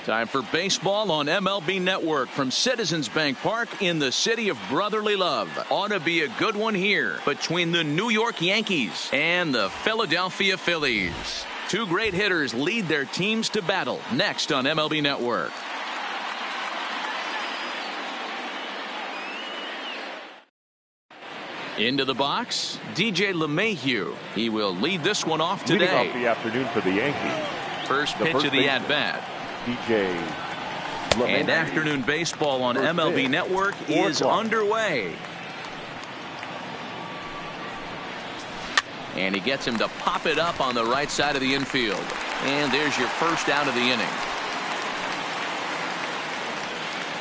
Time for baseball on MLB Network from Citizens Bank Park in the city of brotherly love. Ought to be a good one here between the New York Yankees and the Philadelphia Phillies. Two great hitters lead their teams to battle next on MLB Network. Into the box, DJ LeMahieu. He will lead this one off today. Leading off the afternoon for the Yankees. First pitch of the at-bat. DJ LeMahieu. And afternoon baseball on MLB Network is underway. And he gets him to pop it up on the right side of the infield. And there's your first out of the inning.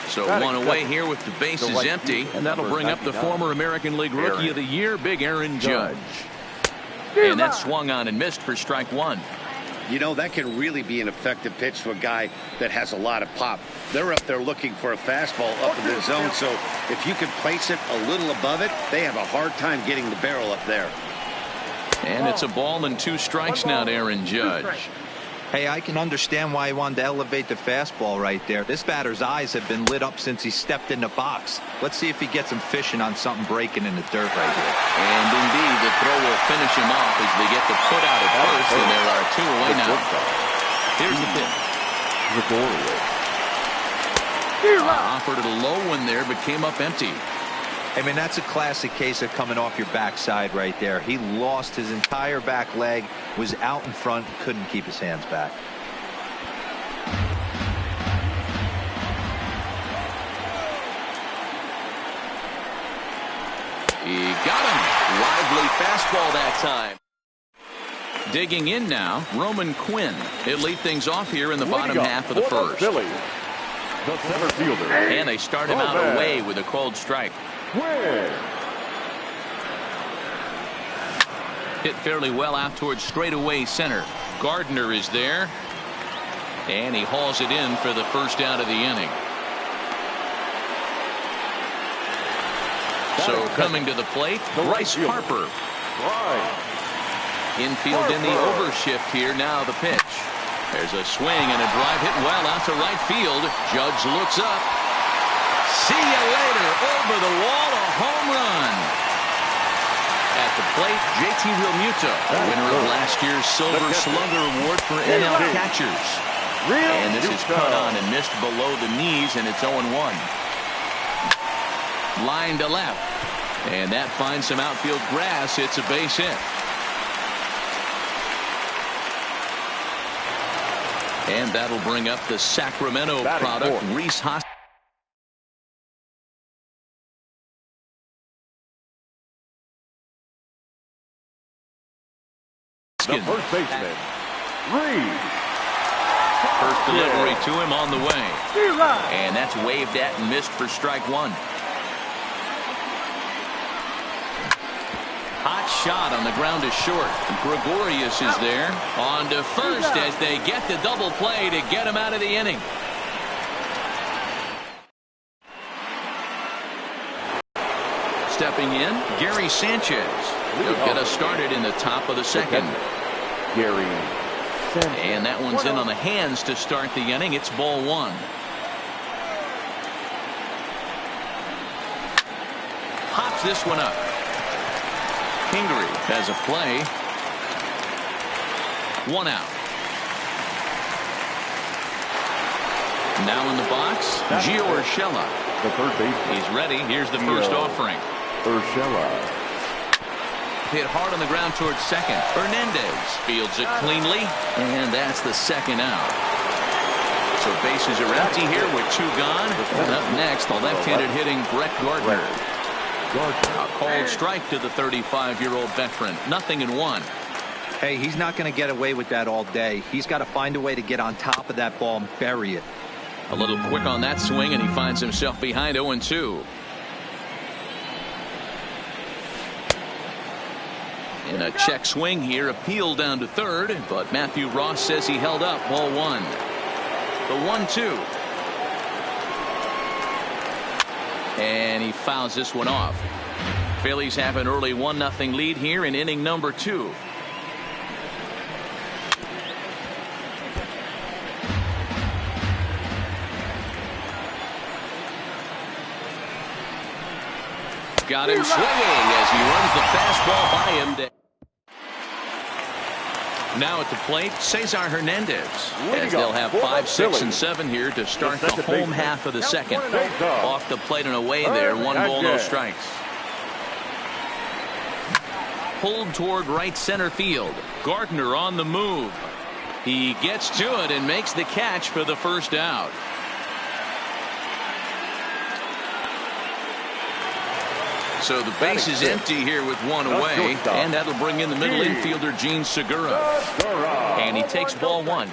So one away here with the bases empty. And that'll bring up the former American League Rookie of the Year, Big Aaron Judge. And that swung on and missed for strike one. You know, that can really be an effective pitch to a guy that has a lot of pop. They're up there looking for a fastball up in the zone. So if you can place it a little above it, they have a hard time getting the barrel up there. And it's a ball and 2 strikes now to Aaron Judge. Hey, I can understand why he wanted to elevate the fastball right there. This batter's eyes have been lit up since he stepped in the box. Let's see if he gets him fishing on something breaking in the dirt right here. And indeed, the throw will finish him off as they get the put out at first, and there are 2 away now. Here's the pitch. Offered it a low one there, but came up empty. I mean, that's a classic case of coming off your backside right there. He lost his entire back leg, was out in front, couldn't keep his hands back. He got him. Lively fastball that time. Digging in now, Roman Quinn. He'll lead things off here in the bottom half of the first. The center fielder. And they start him out away with a called strike. Hit fairly well out towards straightaway center. Gardner is there. And he hauls it in for the first out of the inning. So coming to the plate, Bryce Harper. Infield in the overshift here. Now the pitch. There's a swing and a drive hit well out to right field. Judge looks up. See you later. Over the wall, a home run. At the plate, JT Realmuto, winner of last year's Silver Slugger Award for NL catchers. And this is cut on and missed below the knees, and it's 0-1. Line to left. And that finds some outfield grass. It's a base hit. And that'll bring up the Sacramento product, Rhys Hoskins. The first baseman, Reed. First delivery to him on the way. And that's waved at and missed for strike one. Hot shot on the ground to short. Gregorius is there. On to first as they get the double play to get him out of the inning. Stepping in, Gary Sanchez. He'll get us started in the top of the second. Gary Sanchez. And that one's in on the hands to start the inning. It's ball one. Pops this one up. Kingery has a play. 1 out. Now in the box, Gio Urshela. The third baseman. He's ready. Here's the first offering. Urshela. Hit hard on the ground towards second. Hernandez fields it cleanly, and that's the second out. So bases are empty here with 2 gone. And up next, the left-handed hitting Brett Gardner. A called strike to the 35-year-old veteran. 0-1. Hey, he's not going to get away with that all day. He's got to find a way to get on top of that ball and bury it. A little quick on that swing, and he finds himself behind 0-2. In a check swing here, appeal down to third, but Matthew Ross says he held up. Ball 1. The 1-2. And he fouls this one off. Phillies have an early 1-0 lead here in inning number 2. Got him swinging as he runs the fastball by him. Now at the plate, Cesar Hernandez, as they'll have 5, 6, and 7 here to start the home half of the second. Off the plate and away there, 1 ball, no strikes. Pulled toward right center field. Gardner on the move. He gets to it and makes the catch for the first out. So the base is empty here with 1 away, and that'll bring in the middle infielder, Gene Segura. And he takes ball 1.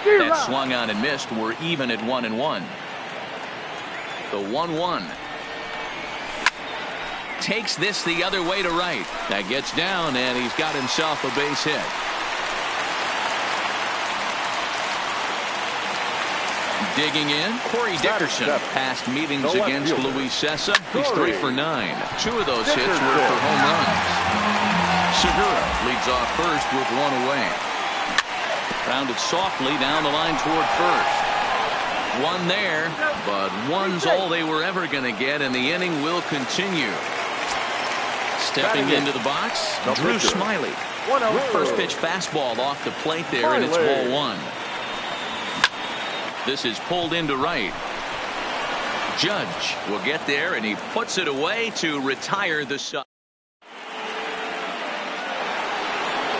That swung on and missed. We're even at 1-1. The 1-1. Takes this the other way to right. That gets down, and he's got himself a base hit. Digging in, Corey Dickerson. Past meetings against Luis Sessa, he's 3 for 9. 2 of those hits were for home runs. Segura leads off first with 1 away. Grounded softly down the line toward first. 1 there, but 1's all they were ever going to get, and the inning will continue. Stepping into the box, Drew Smiley. First pitch fastball off the plate there, and it's ball 1. This is pulled into right. Judge will get there, and he puts it away to retire the side.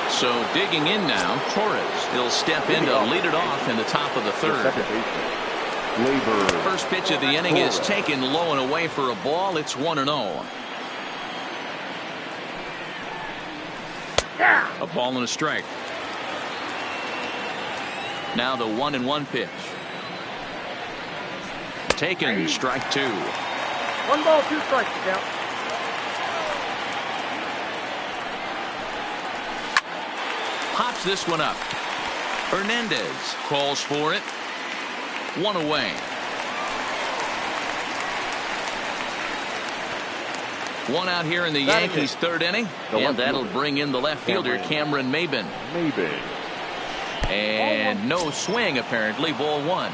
So digging in now, Torres. He'll step in to lead it off in the top of the 3rd. First pitch of the inning is taken low and away for a ball. It's 1-0. A ball and a strike. Now the 1-1 pitch. Taken, strike 2. 1 ball, 2 strikes to count. Pops this one up. Hernandez calls for it. 1 away. 1 out here in the Yankees' 3rd inning, and that'll bring in the left fielder, Cameron Maybin. And no swing, apparently, ball 1.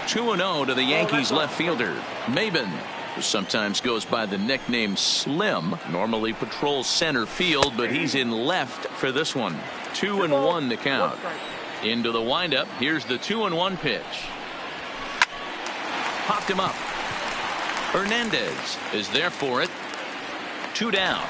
(2-0) to the Yankees left fielder, Maybin, who sometimes goes by the nickname Slim. Normally patrols center field, but he's in left for this one. 2-1 the count. Into the windup. Here's the 2-1 pitch. Popped him up. Hernandez is there for it. 2 down.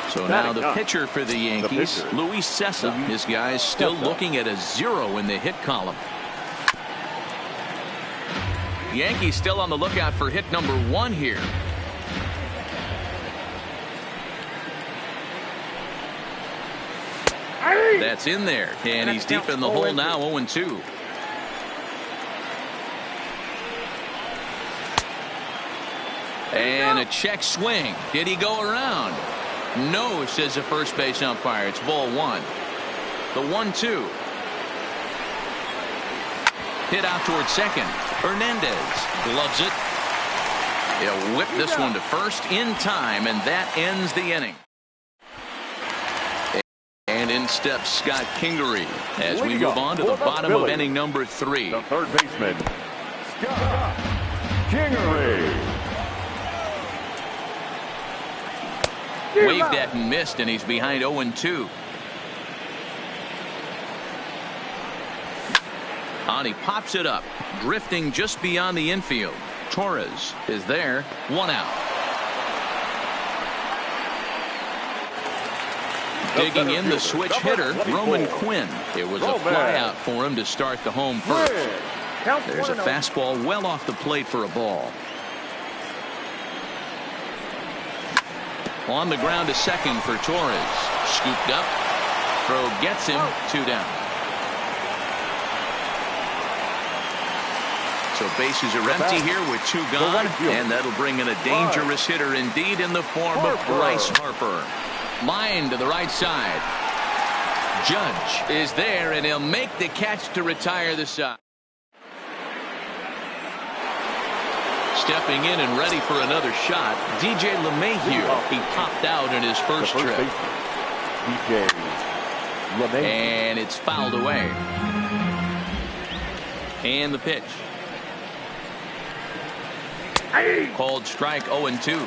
So now the pitcher for the Yankees, Luis Sessa. His guys still looking at a 0 in the hit column. Yankees still on the lookout for hit number 1 here. That's in there, and he's deep in the hole now, 0-2. And a check swing. Did he go around? No, says the first base umpire. It's ball 1. The 1-2. Hit out towards second. Hernandez gloves it. He'll whip this one to first in time, and that ends the inning. And in steps Scott Kingery as we move on to the bottom of inning number 3. The 3rd baseman, Scott Kingery. Waved at and missed, and he's behind 0-2. On, he pops it up, drifting just beyond the infield. Torres is there, 1 out. Digging in the switch hitter, Roman Quinn. It was a fly out for him to start the home first. There's a fastball well off the plate for a ball. On the ground to second for Torres. Scooped up. Throw gets him. 2 down. So bases are empty here with 2 gone. And that'll bring in a dangerous hitter indeed in the form of Bryce Harper. Line to the right side. Judge is there, and he'll make the catch to retire the side. stepping in and ready for another shot. DJ LeMahieu. He popped out in his first trip. DJ LeMahieu. And it's fouled away. And the pitch. Called strike 0-2.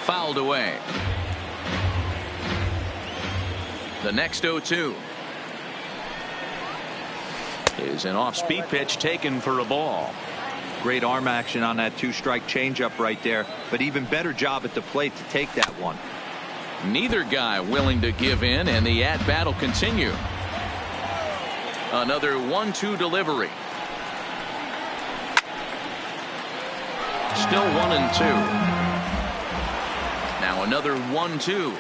Fouled away. The next 0-2 is an off-speed pitch taken for a ball. Great arm action on that two-strike changeup right there, but even better job at the plate to take that one. Neither guy willing to give in, and the at-bat will continue. Another 1-2 delivery. Still 1-2. Now another 1-2.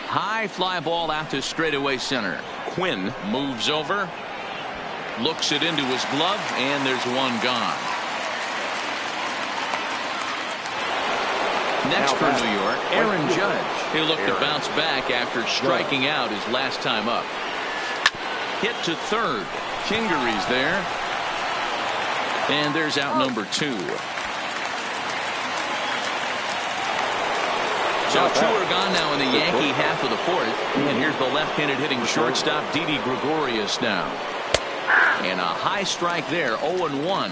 High fly ball out to straightaway center. Quinn moves over, looks it into his glove, and there's one gone. Next for New York, Aaron Judge. He'll look to bounce back after striking out his last time up. Hit to third. Kingery's there. And there's out number 2. So 2 are gone now in the Yankee half of the fourth. And here's the left-handed hitting shortstop, Didi Gregorius now. And a high strike there, 0-1.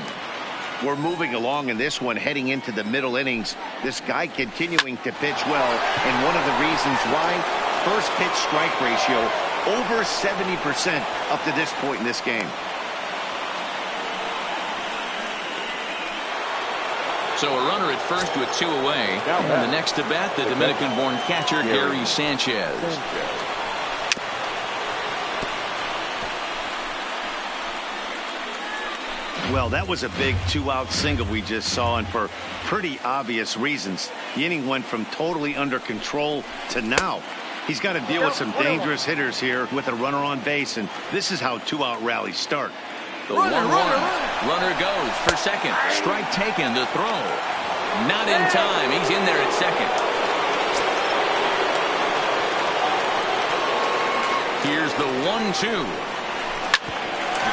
We're moving along in this one, heading into the middle innings. This guy continuing to pitch well, and one of the reasons why, first pitch strike ratio over 70% up to this point in this game. So a runner at first with 2 away. And the next to bat, the Dominican-born catcher, Gary Sanchez. Well, that was a big 2-out single we just saw, and for pretty obvious reasons. The inning went from totally under control to now. He's got to deal with some dangerous hitters here with a runner on base, and this is how 2-out rallies start. The 1-1. Runner goes for second. Strike taken. The throw. Not in time. He's in there at second. Here's the 1-2.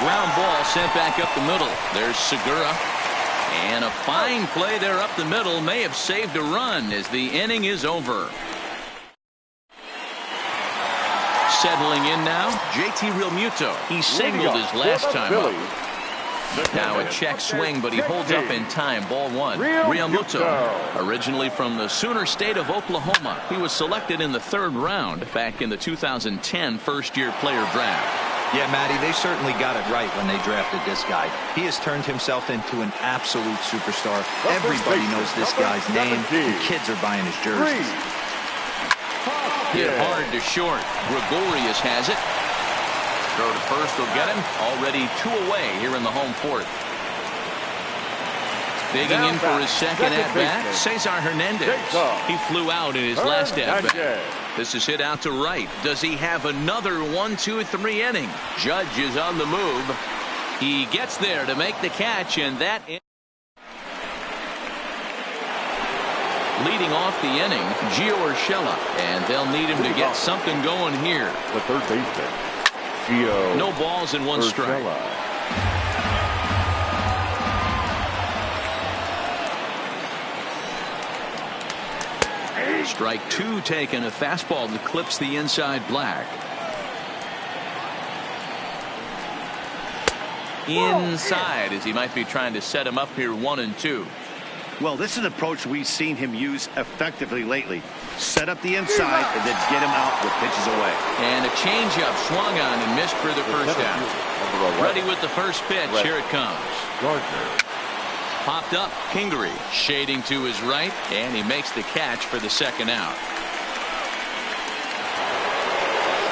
Ground ball sent back up the middle. There's Segura. And a fine play there up the middle may have saved a run as the inning is over. Settling in now, JT Realmuto. He singled his last time up. Now a check swing, but he holds up in time. Ball 1. Realmuto, originally from the Sooner State of Oklahoma. He was selected in the 3rd round back in the 2010 first-year player draft. Yeah, Matty, they certainly got it right when they drafted this guy. He has turned himself into an absolute superstar. Everybody knows this guy's name, and kids are buying his jerseys. Hit hard to short. Gregorius has it. Throw to first will get him. Already 2 away here in the home fourth. Digging in for his second at-bat, Cesar Hernandez. He flew out in his last at-bat. This is hit out to right. Does he have another 1-2-3 inning? Judge is on the move. He gets there to make the catch, and that leading off the inning, Gio Urshela, and they'll need him to get something going here. The third baseman, Gio. No balls and 1 strike. Strike 2 taken. A fastball that clips the inside black. Inside, as he might be trying to set him up here 1-2. Well, this is an approach we've seen him use effectively lately. Set up the inside and then get him out with pitches away. And a changeup swung on and missed for the first out. Ready with the first pitch. Here it comes. Popped up. Kingery shading to his right, and he makes the catch for the second out.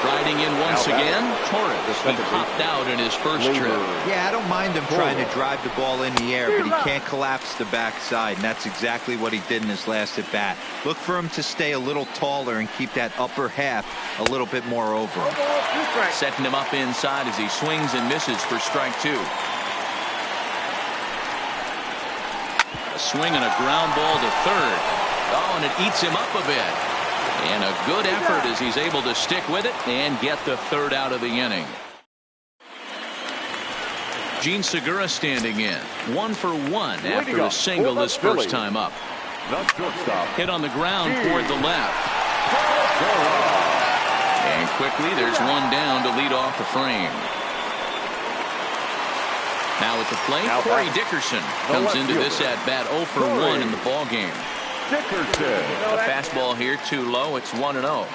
Riding in once again, Torres. He popped out in his first trip. Yeah, I don't mind him trying to drive the ball in the air, but he can't collapse the backside, and that's exactly what he did in his last at-bat. Look for him to stay a little taller and keep that upper half a little bit more over him. Setting him up inside as he swings and misses for strike 2. A swing and a ground ball to third. Oh, and it eats him up a bit. And a good effort as he's able to stick with it and get the third out of the inning. Gene Segura standing in. 1 for 1 after a single his first time up. Hit on the ground toward the left. And quickly there's one down to lead off the frame. Now at the plate, Corey Dickerson comes into this at bat 0 for 1 in the ball game. A fastball here too low. It's 1-0.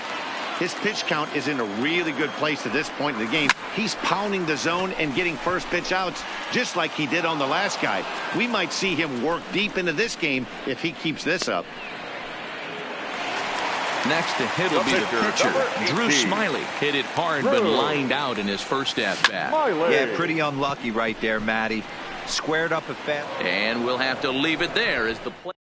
His pitch count is in a really good place at this point in the game. He's pounding the zone and getting first pitch outs just like he did on the last guy. We might see him work deep into this game if he keeps this up. Next to hit will be the pitcher, Drew Smiley. Hit it hard but lined out in his first at bat. Yeah, pretty unlucky right there, Matty. Squared up a fast. And we'll have to leave it there as the play.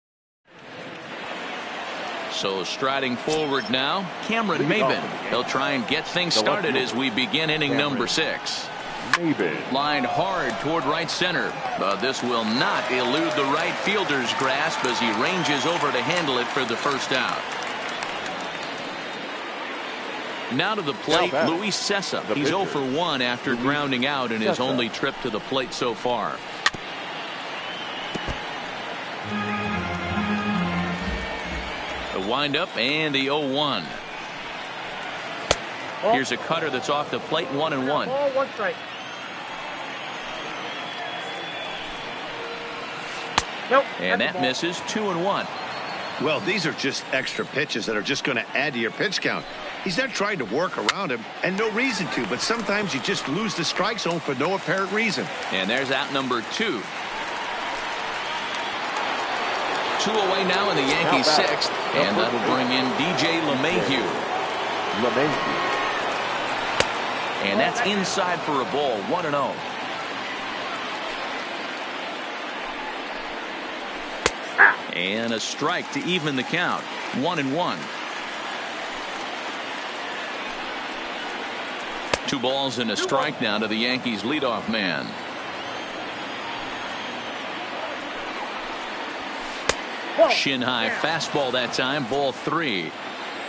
So striding forward now, Cameron Maben. He'll try and get things started as we begin inning number 6. Lined hard toward right center, but this will not elude the right fielder's grasp as he ranges over to handle it for the first out. Now to the plate, Luis Cessa. He's 0 for 1 after grounding out in his only trip to the plate so far. The windup and the 0-1. Here's a cutter that's off the plate, 1-1. Ball, 1 strike. Nope. And that misses, 2-1. Well, these are just extra pitches that are just going to add to your pitch count. He's not trying to work around him, and no reason to, but sometimes you just lose the strike zone for no apparent reason. And there's out number 2. 2 away now in the Yankees' 6th, and that'll bring in DJ LeMahieu. And that's inside for a ball, 1-0. And a strike to even the count, 1-1. 2 balls and a strike now to the Yankees' leadoff man. Shin high fastball that time, ball 3.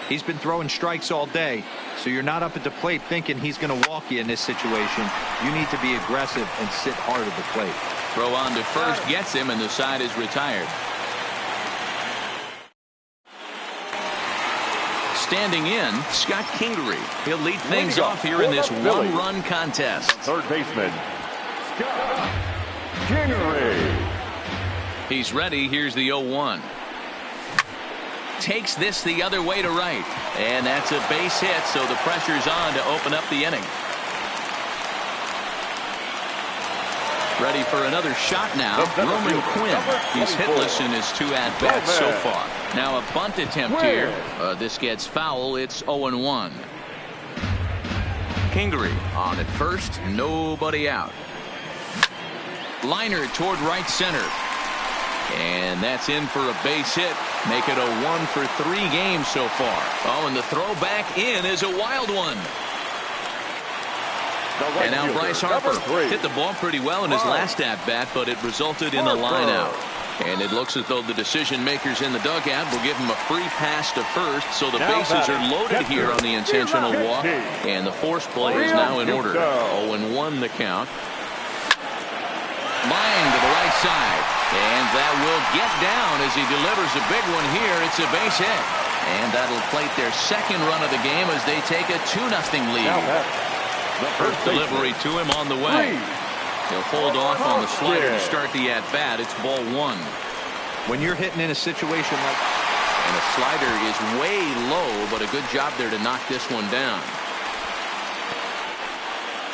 He's been throwing strikes all day, so you're not up at the plate thinking he's going to walk you in this situation. You need to be aggressive and sit hard at the plate. Throw on to first gets him, and the side is retired. Standing in, Scott Kingery. He'll lead things off here in this one-run contest. Third baseman, Scott Kingery. He's ready. Here's the 0-1. Takes this the other way to right. And that's a base hit, so the pressure's on to open up the inning. Ready for another shot now. Roman Quinn. He's hitless in his 2 at-bats so far. Now a bunt attempt here. This gets foul. It's 0-1. Kingery on at first. Nobody out. Liner toward right center. And that's in for a base hit. Make it a 1 for 3 games so far. Oh, and the throw back in is a wild one. And now Bryce Harper hit the ball pretty well in his last at-bat, but it resulted in a line out. And it looks as though the decision makers in the dugout will give him a free pass to first, so the bases are loaded here on the intentional walk, and the force play is now in order. 0-1 the count. Line to the right side, and that will get down as he delivers a big one here. It's a base hit, and that'll plate their second run of the game as they take a 2-0 lead. First delivery to him on the way. He'll hold off on the slider to start the at-bat. It's ball 1. When you're hitting in a situation like... And the slider is way low, but a good job there to knock this one down.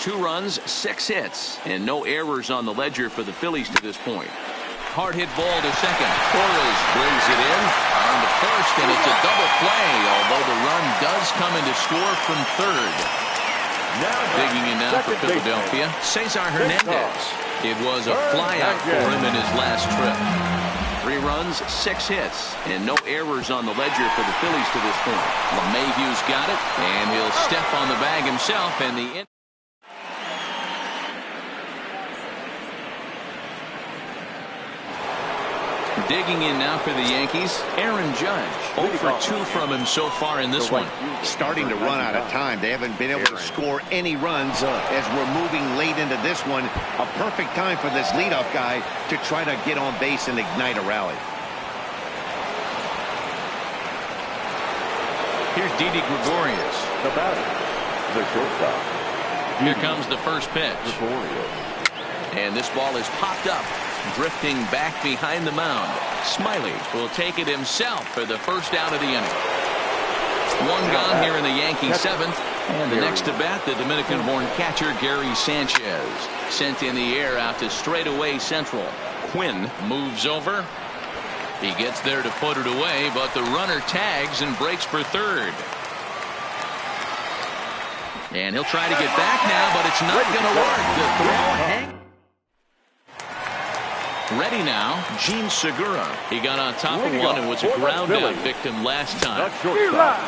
2 runs, 6 hits, and no errors on the ledger for the Phillies to this point. Hard hit ball to second. Torres brings it in on to first, and it's a double play, although the run does come in to score from third. Digging in now for Philadelphia, Cesar Hernandez. It was a flyout for him in his last trip. 3 runs, 6 hits, and no errors on the ledger for the Phillies to this point. LeMahieu's got it, and he'll step on the bag himself, and the... Digging in now for the Yankees, Aaron Judge. 0 for 2 from him so far in this one. Starting to run out of time. They haven't been able to score any runs as we're moving late into this one. A perfect time for this leadoff guy to try to get on base and ignite a rally. Here's Didi Gregorius. The batter, the shortstop. Here comes the first pitch. And this ball is popped up, drifting back behind the mound. Smiley will take it himself for the first out of the inning. One gone here in the Yankee seventh. And the next to bat, the Dominican-born catcher Gary Sanchez. Sent in the air out to straightaway central. Quinn moves over. He gets there to put it away, but the runner tags and breaks for third. And he'll try to get back now, but it's not going to work. The throw hang. Ready now, Gene Segura. He got on top of one and was a ground out victim last time.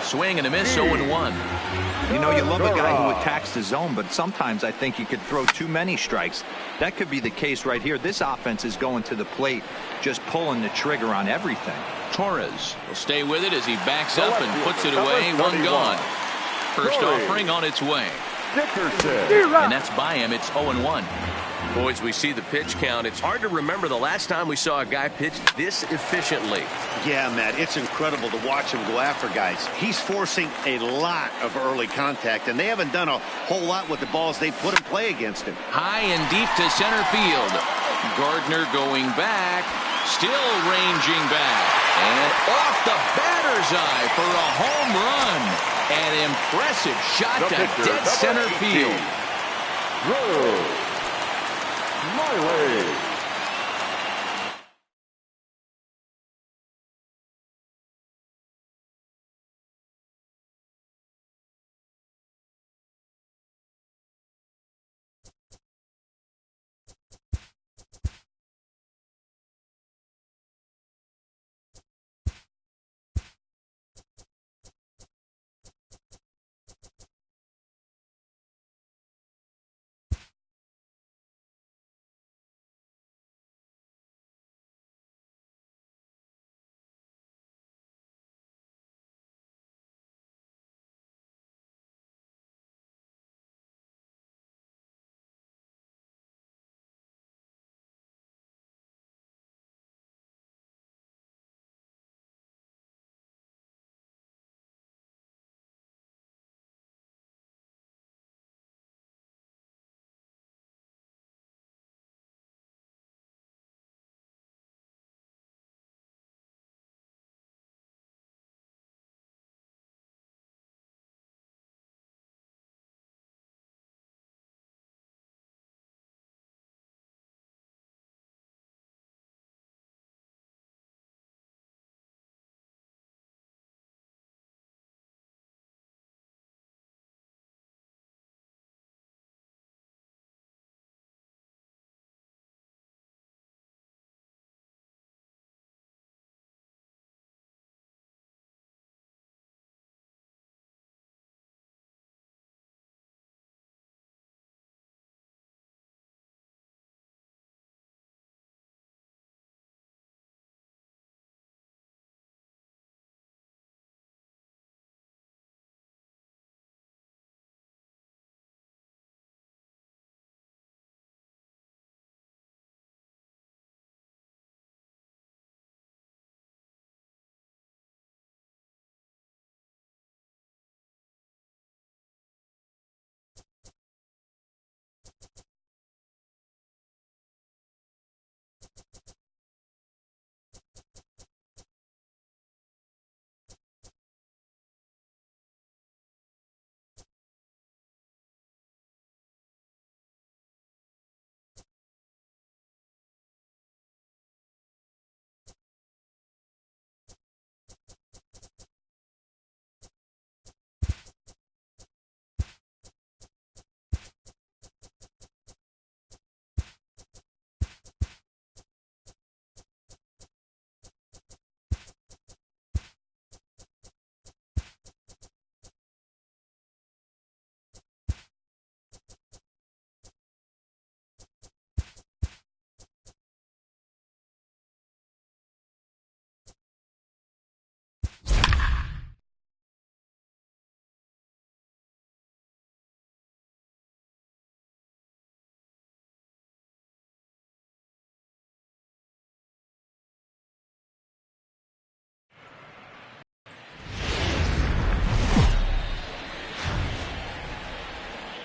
Swing and a miss, 0-1. You know, you love a guy who attacks the zone, but sometimes I think you could throw too many strikes. That could be the case right here. This offense is going to the plate, just pulling the trigger on everything. Torres will stay with it as he backs up and puts it away. One gone. First offering on its way. And that's by him. It's 0-1. Boys, we see the pitch count. It's hard to remember the last time we saw a guy pitch this efficiently. Yeah, Matt, it's incredible to watch him go after guys. He's forcing a lot of early contact, and they haven't done a whole lot with the balls they put in play against him. High and deep to center field. Gardner going back, still ranging back, and off the batter's eye for a home run. An impressive shot to dead center field. Smiley.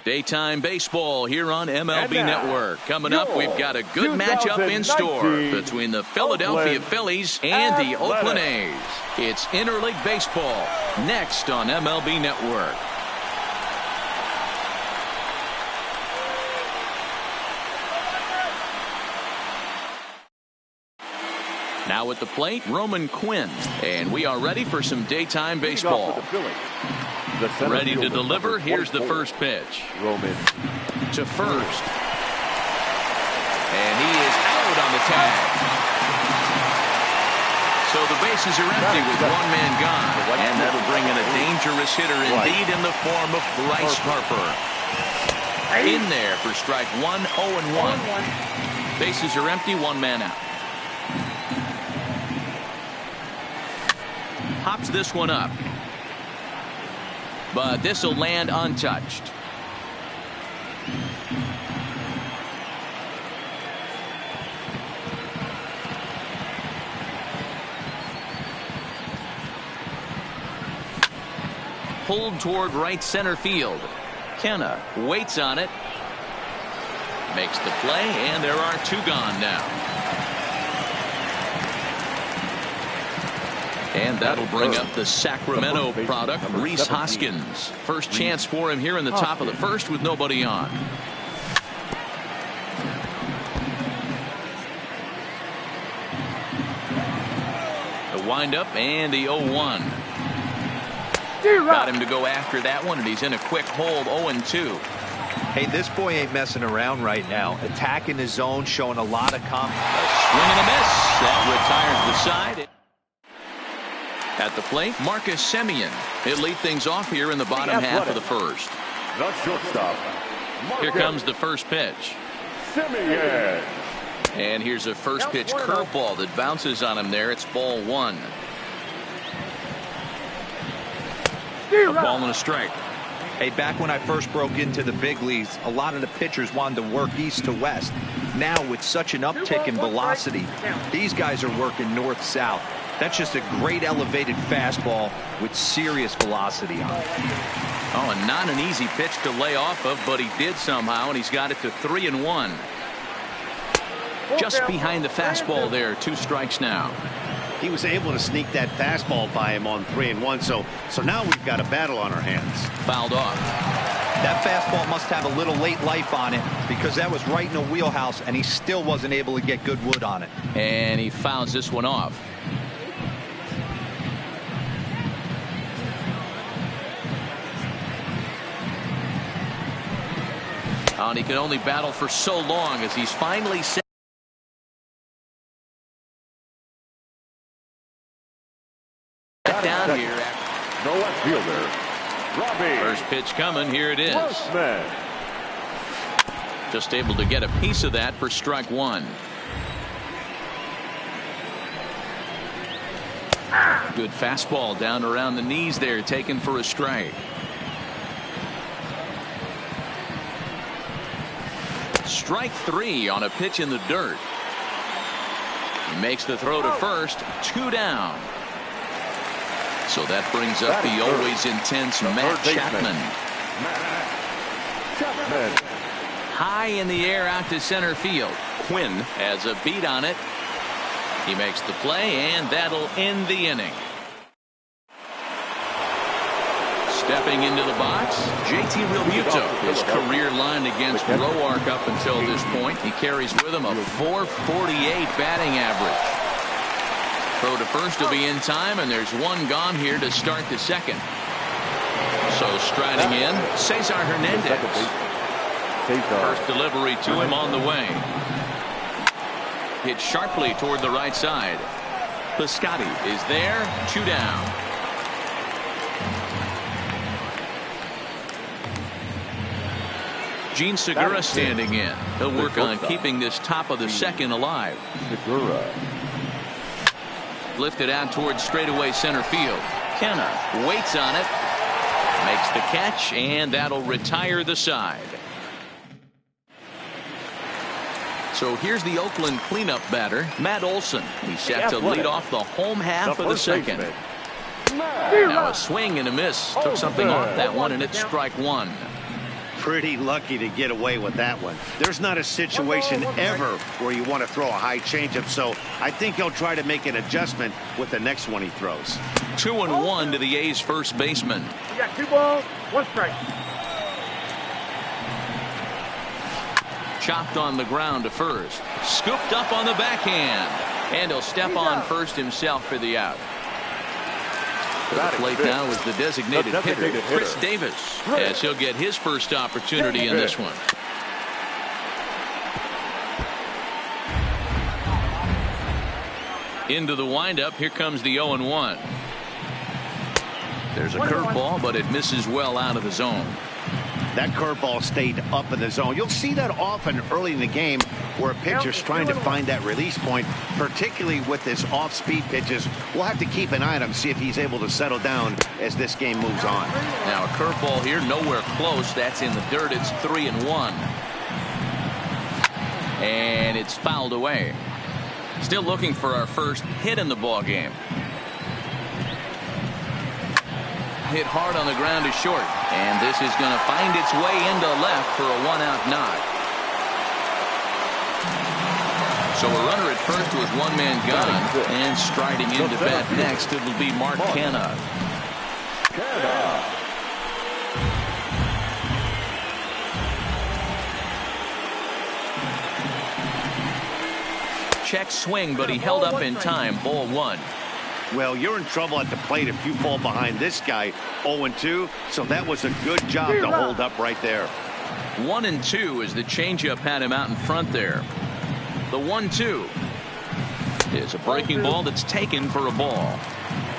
Daytime baseball here on MLB Network. Coming up, we've got a good matchup in store between the Philadelphia Phillies and the Oakland A's. It's interleague baseball next on MLB Network. Now at the plate, Roman Quinn. And we are ready for some daytime baseball. Ready to deliver. Here's the first pitch. Roman to first. And he is out on the tag. So the bases are empty with one man gone. And that'll bring in a dangerous hitter indeed in the form of Bryce Harper. In there for strike one, 0-1. Bases are empty, one man out. Hops this one up. But this will land untouched. Pulled toward right center field. Kenna waits on it. Makes the play, and there are two gone now. And that'll bring up the Sacramento product, Rhys Hoskins. First chance for him here in the top of the first with nobody on. The windup and the 0-1. Got him to go after that one, and he's in a quick hold, 0-2. Hey, this boy ain't messing around right now. Attacking the zone, showing a lot of confidence. A swing and a miss. That retires the side. At the plate, Marcus Semien. He'll lead things off here in the bottom half of the first. The shortstop. Here comes the first pitch. Semien. And here's a first pitch curveball that bounces on him there. It's ball one. A ball and a strike. Hey, back when I first broke into the big leagues, a lot of the pitchers wanted to work east to west. Now, with such an uptick in velocity, these guys are working north-south. That's just a great elevated fastball with serious velocity on it. Oh, and not an easy pitch to lay off of, but he did somehow, and he's got it to 3-1. Just behind the fastball there, 2 strikes now. He was able to sneak that fastball by him on 3-1, so now we've got a battle on our hands. Fouled off. That fastball must have a little late life on it because that was right in the wheelhouse, and he still wasn't able to get good wood on it. And he fouls this one off. And he can only battle for so long as he's finally set down here. The left fielder, Robbie. First pitch coming. Here it is. Grossman. Just able to get a piece of that for strike one. Good fastball down around the knees there, taken for a strike. Strike 3 on a pitch in the dirt. He makes the throw to first. 2 down. So that brings up the always intense Matt Chapman. High in the air out to center field. Quinn has a beat on it. He makes the play, and that'll end the inning. Stepping into the box, JT Realmuto. His career line against Roark up until this point. He carries with him a .448 batting average. Throw to first will be in time, and there's one gone here to start the second. So striding in, Cesar Hernandez. First delivery to him on the way. Hit sharply toward the right side. Piscotty is there, 2 down. Gene Segura standing in. He'll work on keeping this top of the second alive. Segura. Lifted out towards straightaway center field. Kenna waits on it. Makes the catch, and that'll retire the side. So here's the Oakland cleanup batter, Matt Olson. He's set to lead off the home half of the second. Now a swing and a miss. Took something off that one, and it's strike 1. pretty lucky to get away with that one. There's not a situation ever where you want to throw a high changeup, so I think he'll try to make an adjustment with the next one he throws. 2-1 to the A's first baseman. You got 2 balls, 1 strike. Chopped on the ground to first. Scooped up on the backhand. And he'll step on first himself for the out. To the plate now is the designated hitter, Chris Davis, as he'll get his first opportunity in this one. Into the windup. Here comes the 0-1. There's a curveball, but it misses well out of the zone. That curveball stayed up in the zone. You'll see that often early in the game where a pitcher's trying to find that release point, particularly with his off-speed pitches. We'll have to keep an eye on him, see if he's able to settle down as this game moves on. Now a curveball here, nowhere close. That's in the dirt. It's 3-1. And it's fouled away. Still looking for our first hit in the ball game. Hit hard on the ground to short, and this is going to find its way into left for a 1-out knock. So a runner at first with 1 man gone, and striding into bat next, it'll be Mark Canha. Check swing, but he held up in time. Ball 1. Well, you're in trouble at the plate if you fall behind this guy 0-2, so that was a good job to hold up right there. 1-2 as the changeup had him out in front there. The 1-2 is a breaking ball that's taken for a ball.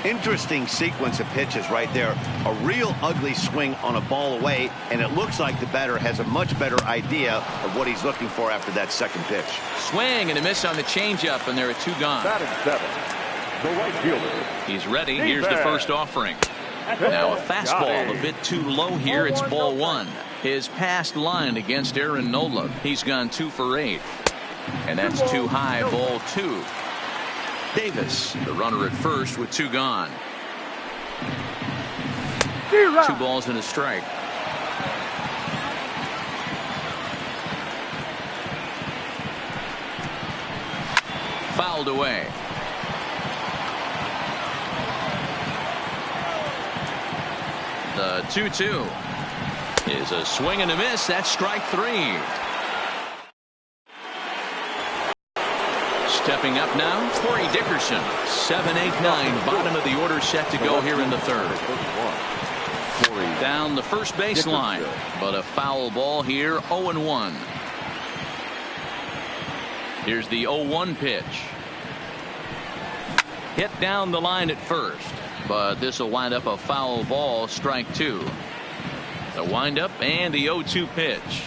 Interesting sequence of pitches right there. A real ugly swing on a ball away, and it looks like the batter has a much better idea of what he's looking for after that second pitch. Swing and a miss on the changeup, and there are 2 gone. Batting 7. The right fielder. He's ready. Here's the first offering. Now a fastball a bit too low here. It's ball 1. His past line against Aaron Nola. He's gone 2 for 8. And that's too high. Ball 2. Davis, the runner at first with 2 gone. 2 balls and a strike. Fouled away. The 2-2 is a swing and a miss. That's strike 3. Stepping up now, Corey Dickerson. 7, 8, 9. Bottom of the order set to go here in the third. Down the first baseline, but a foul ball here. 0-1. Here's the 0-1 pitch. Hit down the line at first, but this will wind up a foul ball. Strike 2. The windup and the 0-2 pitch.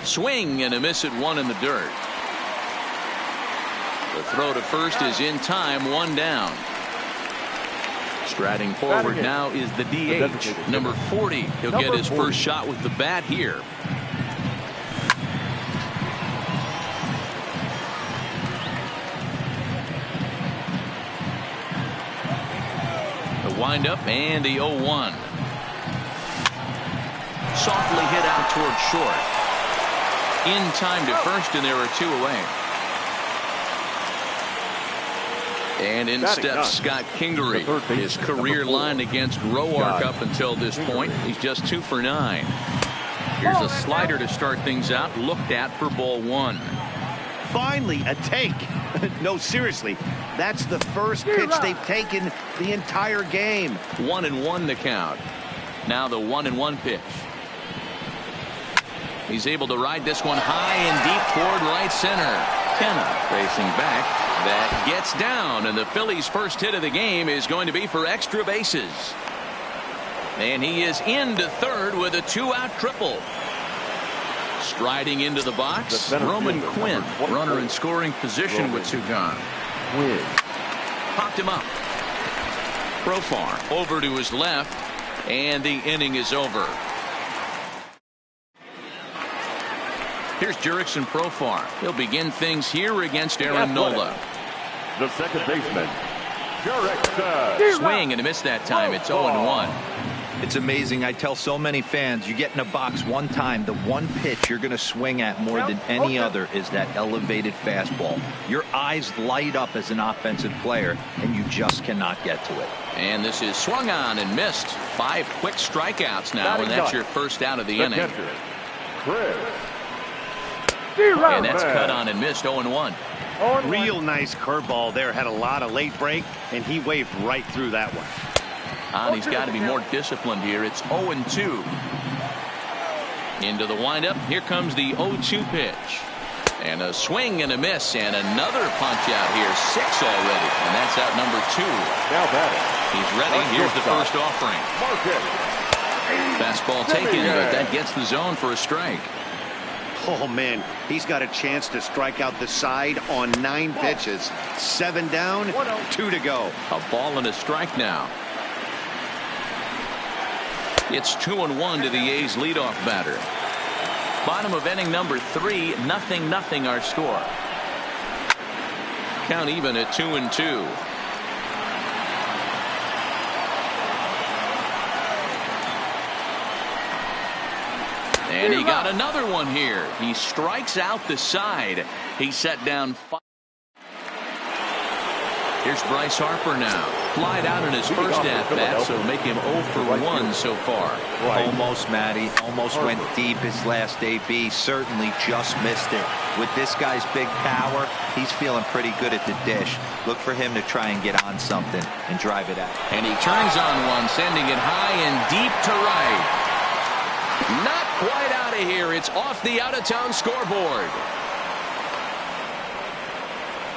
Swing and a miss at 1 in the dirt. The throw to first is in time. 1 down. Striding forward now is the DH, number 40. He'll get his first shot with the bat here. The windup and the 0-1. Softly hit out toward short. In time to first, and there are 2 away. And in steps Scott Kingery. His career line against Roark up until this point. He's just 2 for 9. Here's a slider to start things out. Looked at for ball 1. Finally, a take. No, seriously. That's the first pitch they've taken the entire game. 1-1 the count. Now the 1-1 pitch. He's able to ride this one high and deep toward right center. Canha racing back. That gets down, and the Phillies' first hit of the game is going to be for extra bases. And he is into third with a 2-out triple. Striding into the box, Roman Quinn, runner in scoring position with 2 gone. Popped him up. Profar over to his left, and the inning is over. Here's Jurickson Profar. He'll begin things here against Aaron Nola. The second baseman, Jurickson. Swing and a miss that time. It's 0-1. It's amazing. I tell so many fans, you get in a box one time, the one pitch you're going to swing at more than any other is that elevated fastball. Your eyes light up as an offensive player, and you just cannot get to it. And this is swung on and missed. 5 quick strikeouts now, and that's your first out of the inning. And that's cut on and missed. 0-1. Real nice curveball there. Had a lot of late break, and he waved right through that one. He's got to be more disciplined here. It's 0-2. Into the windup. Here comes the 0-2 pitch. And a swing and a miss, and another punch out here. 6 already, and that's out number 2. Now batting. He's ready. Here's the first offering. Fastball taken, but that gets the zone for a strike. Oh, man, he's got a chance to strike out the side on 9 pitches. 7 down, 2 to go. A ball and a strike now. It's 2-1 to the A's leadoff batter. Bottom of inning number 3, 0-0 our score. Count even at 2-2. And he got another one here. He strikes out the side. He set down 5. Here's Bryce Harper now. Flied out in his first at-bat, so make him 0 for 1 so far. Almost, Matty. Almost went deep his last AB. Certainly just missed it. With this guy's big power, he's feeling pretty good at the dish. Look for him to try and get on something and drive it out. And he turns on one, sending it high and deep to right. Not quite out of here. It's off the out-of-town scoreboard.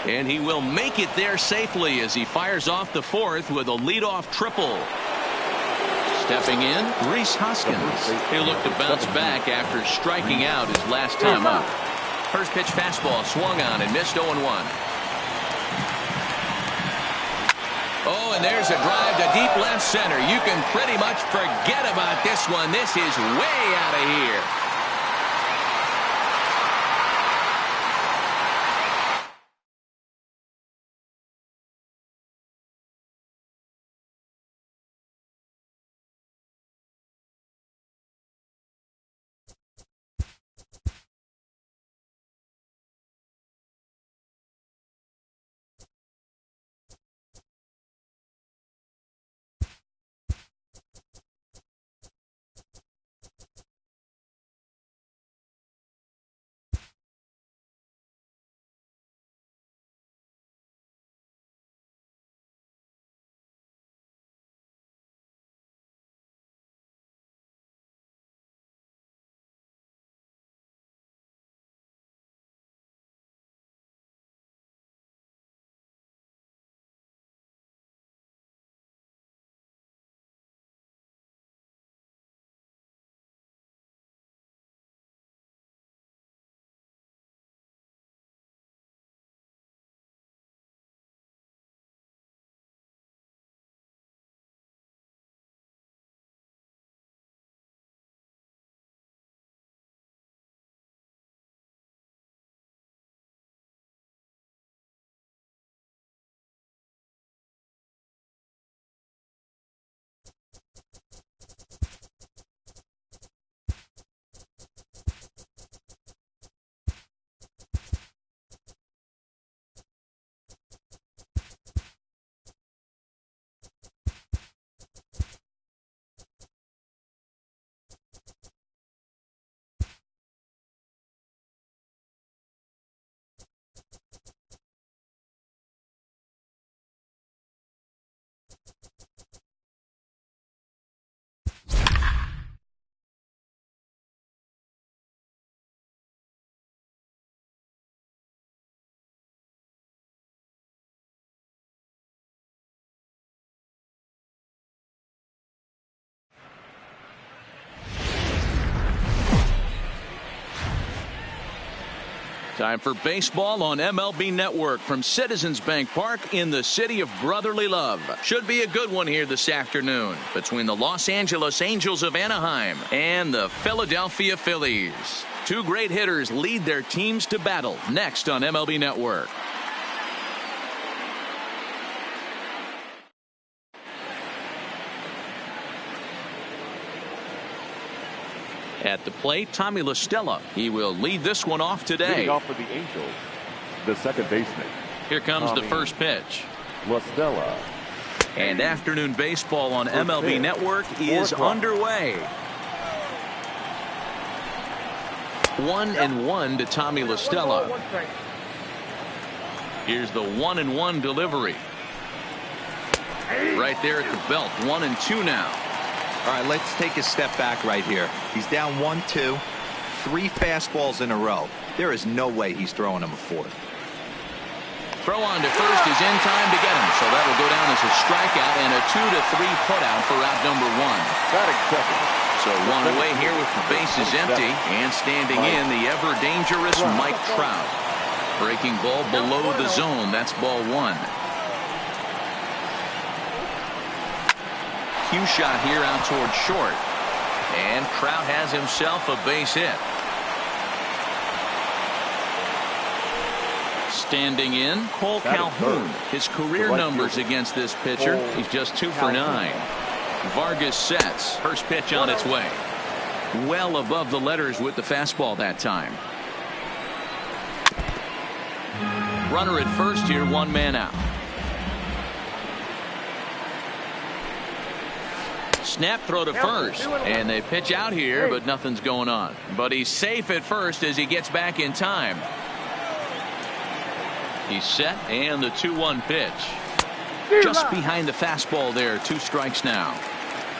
And he will make it there safely as he fires off the 4th with a leadoff triple. Stepping in, Rhys Hoskins. He'll look to bounce back after striking out his last time up. First pitch fastball swung on and missed. 0-1. Oh, and there's a drive to deep left center. You can pretty much forget about this one. This is way out of here. Time for baseball on MLB Network from Citizens Bank Park in the city of brotherly love. Should be a good one here this afternoon between the Los Angeles Angels of Anaheim and the Philadelphia Phillies. 2 great hitters lead their teams to battle next on MLB Network. At the plate, Tommy La Stella. He will lead this one off today. Leading off for the Angels, the second baseman. Here comes Tommy the first pitch. La Stella. And afternoon baseball on First MLB pitch. Network is underway. 1-1 to Tommy La Stella. Here's the 1-1 delivery. Right there at the belt. 1-2 now. All right, let's take a step back right here. He's down 1-2, 3 fastballs in a row. There is no way he's throwing him a fourth. Throw on to first is in time to get him. So that will go down as a strikeout and a 2-3 putout for out number 1. Batting second. So one away here with the bases empty, and standing in the ever dangerous Mike Trout. Breaking ball below the zone. That's ball 1. Cue shot here out toward short, and Trout has himself a base hit. Standing in, Cole Calhoun. His career numbers against this pitcher, he's just 2 for 9. Vargas sets. First pitch on its way. Well above the letters with the fastball that time. Runner at first here, 1 man out. Snap throw to first, and they pitch out here, but nothing's going on. But he's safe at first as he gets back in time. He's set, and the 2-1 pitch. Just behind the fastball there. 2 strikes now.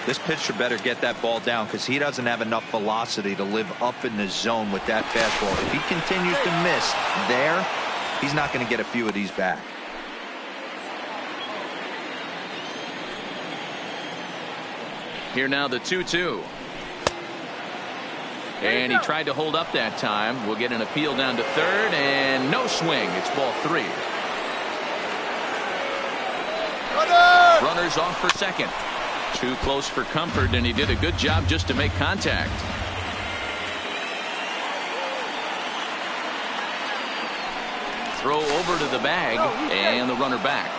This pitcher better get that ball down because he doesn't have enough velocity to live up in the zone with that fastball. If he continues to miss there, he's not going to get a few of these back. Here now the 2-2. And he tried to hold up that time. We'll get an appeal down to third, and no swing. It's ball 3. Runners off for second. Too close for comfort, and he did a good job just to make contact. Throw over to the bag, and the runner back.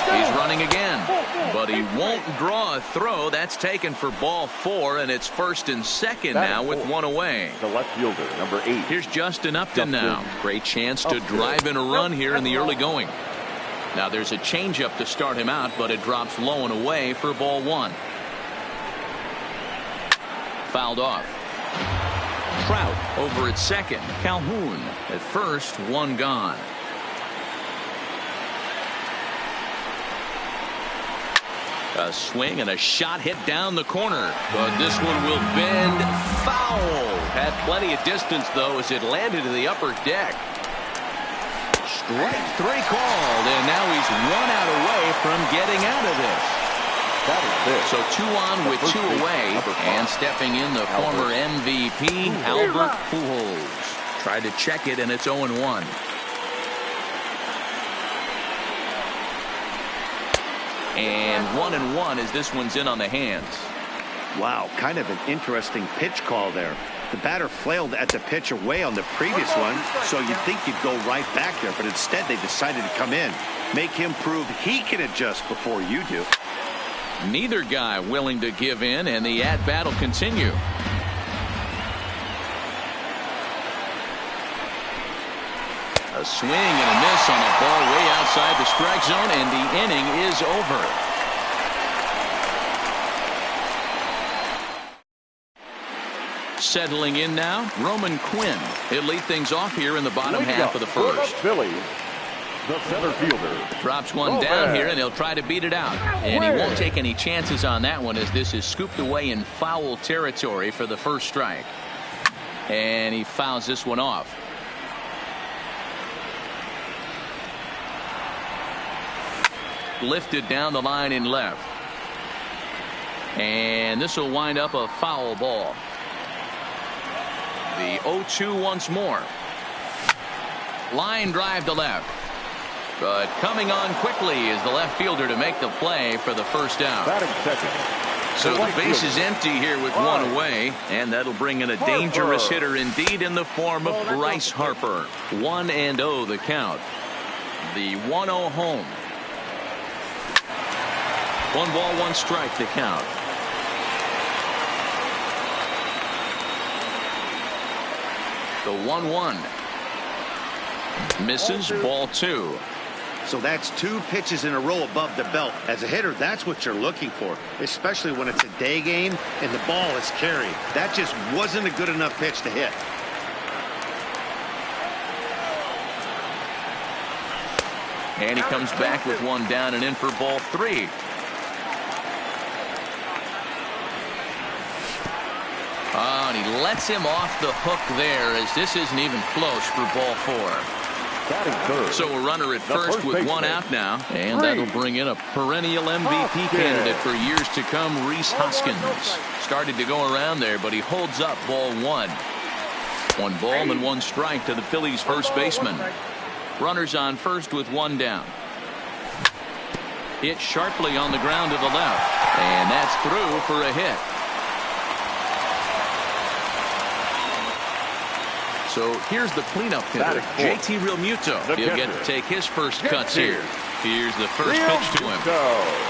He's running again, but he won't draw a throw. That's taken for ball 4, and it's first and second now with 1 away. The left fielder, number 8. Here's Justin Upton now. Great chance to drive in a run here in the early going. Now there's a changeup to start him out, but it drops low and away for ball 1. Fouled off. Trout over at second. Calhoun at first. 1 gone. A swing and a shot hit down the corner, but this one will bend foul. Had plenty of distance though as it landed to the upper deck. Strike 3 called, and now he's 1 out away from getting out of this. So 2 on with 2 away, and stepping in the former MVP Albert Pujols. Tried to check it, and it's 0-1. And 1-1 as this one's in on the hands. Wow, kind of an interesting pitch call there. The batter flailed at the pitch away on the previous one, so you'd think you'd go right back there, but instead they decided to come in. Make him prove he can adjust before you do. Neither guy willing to give in, and the at-bat will continue. A swing and a miss on a ball way outside the strike zone, and the inning is over. Settling in now, Roman Quinn. He'll lead things off here in the bottom half of the first. Phillies, the center fielder. Drops one down here, and he'll try to beat it out. And he won't take any chances on that one as this is scooped away in foul territory for the first strike. And he fouls this one off. Lifted down the line in left. And this will wind up a foul ball. The 0-2 once more. Line drive to left. But coming on quickly is the left fielder to make the play for the first down. Batting second. So the base is empty here with 1 away, and that'll bring in a dangerous hitter indeed in the form of Bryce Harper. 1-0 the count. The 1-0 home. 1 ball, 1 strike to count. The 1-1. Misses, ball 2. So that's 2 pitches in a row above the belt. As a hitter, that's what you're looking for, especially when it's a day game and the ball is carried. That just wasn't a good enough pitch to hit. And he comes back with 1 down and in for ball 3. Oh, and he lets him off the hook there, as this isn't even close for ball 4. So a runner at first with 1 out now, and that'll bring in a perennial MVP candidate for years to come, Rhys Hoskins. Started to go around there, but he holds up ball 1. 1 ball and 1 strike to the Phillies' first baseman. Runners on first with 1 down. Hit sharply on the ground to the left, and that's through for a hit. So here's the cleanup hitter, JT Realmuto. He'll get to take his first cuts here. Here's the first pitch to him.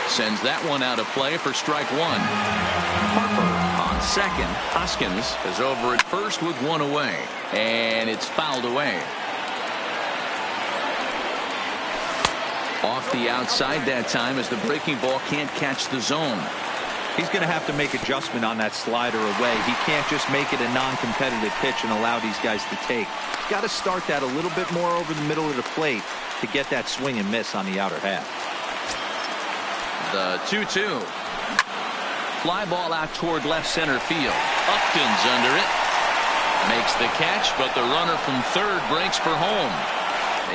Sends that one out of play for strike 1. Harper on second. Hoskins is over at first with 1 away. And it's fouled away. Off the outside that time, as the breaking ball can't catch the zone. He's going to have to make adjustment on that slider away. He can't just make it a non-competitive pitch and allow these guys to take. He's got to start that a little bit more over the middle of the plate to get that swing and miss on the outer half. The 2-2. Fly ball out toward left center field. Upton's under it. Makes the catch, but the runner from third breaks for home.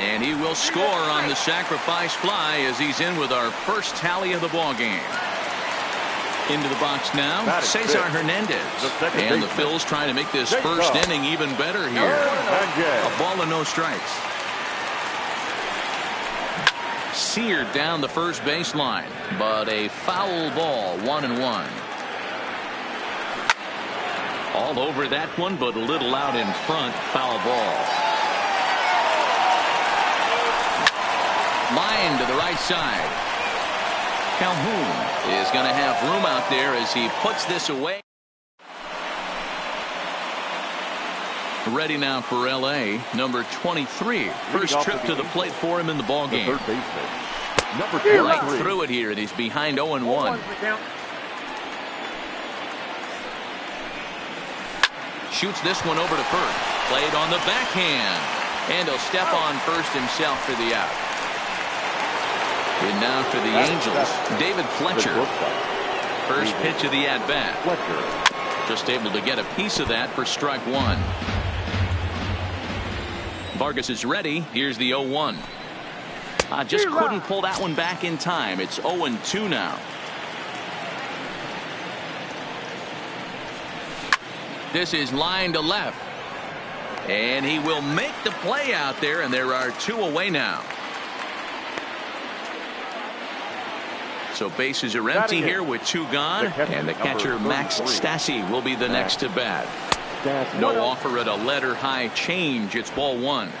And he will score on the sacrifice fly as he's in with our first tally of the ball game. Into the box now, Cesar Hernandez. And the Phils trying to make this first inning even better here. A ball and no strikes. Seared down the first baseline, but a foul ball, 1-1. All over that one, but a little out in front, foul ball. Line to the right side. Calhoun is going to have room out there as he puts this away. Ready now for L.A. number 23. First trip to the plate for him in the ball game. Right through it here, and he's behind 0-1. Shoots this one over to first. Played on the backhand. And he'll step on first himself for the out. And now for the Angels, David Fletcher. First pitch of the at-bat. Just able to get a piece of that for strike 1. Vargas is ready. Here's the 0-1. Just couldn't pull that one back in time. It's 0-2 now. This is line to left. And he will make the play out there, and there are 2 away now. So bases are empty here with 2 gone, and the catcher Max Stassi will be the next to bat. No offer at a letter high change. It's ball 1.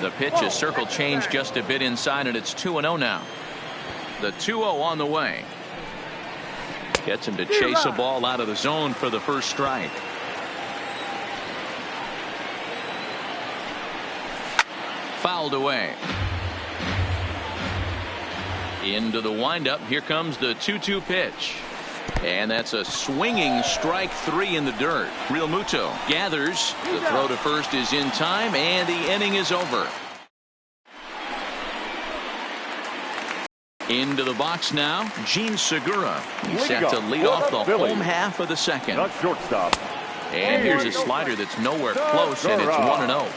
The pitch is circle change just a bit inside, and it's 2-0 now. The 2-0 on the way. Gets him to chase a ball out of the zone for the first strike. Fouled away. Into the windup. Here comes the 2-2 pitch. And that's a swinging strike 3 in the dirt. Realmuto gathers. The throw to first is in time, and the inning is over. Into the box now, Gene Segura. He's set to lead off the home half of the second. And here's a slider that's nowhere close, and it's 1-0.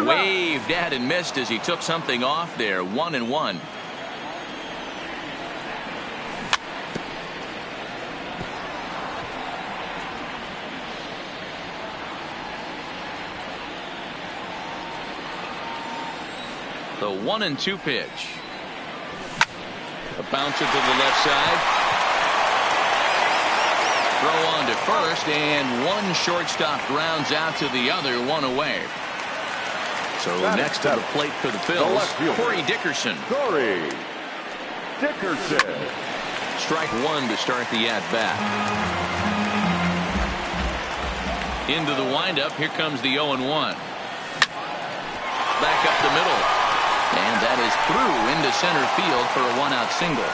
Waved at and missed as he took something off there. 1-1. The 1-2 pitch. A bouncer to the left side. Throw on to first, and one shortstop grounds out to the other, one away. So next to the plate for the Phils, Corey Dickerson. Corey Dickerson. Strike one to start the at-bat. Into the windup. Here comes the 0-1. Back up the middle. And that is through into center field for a one-out single.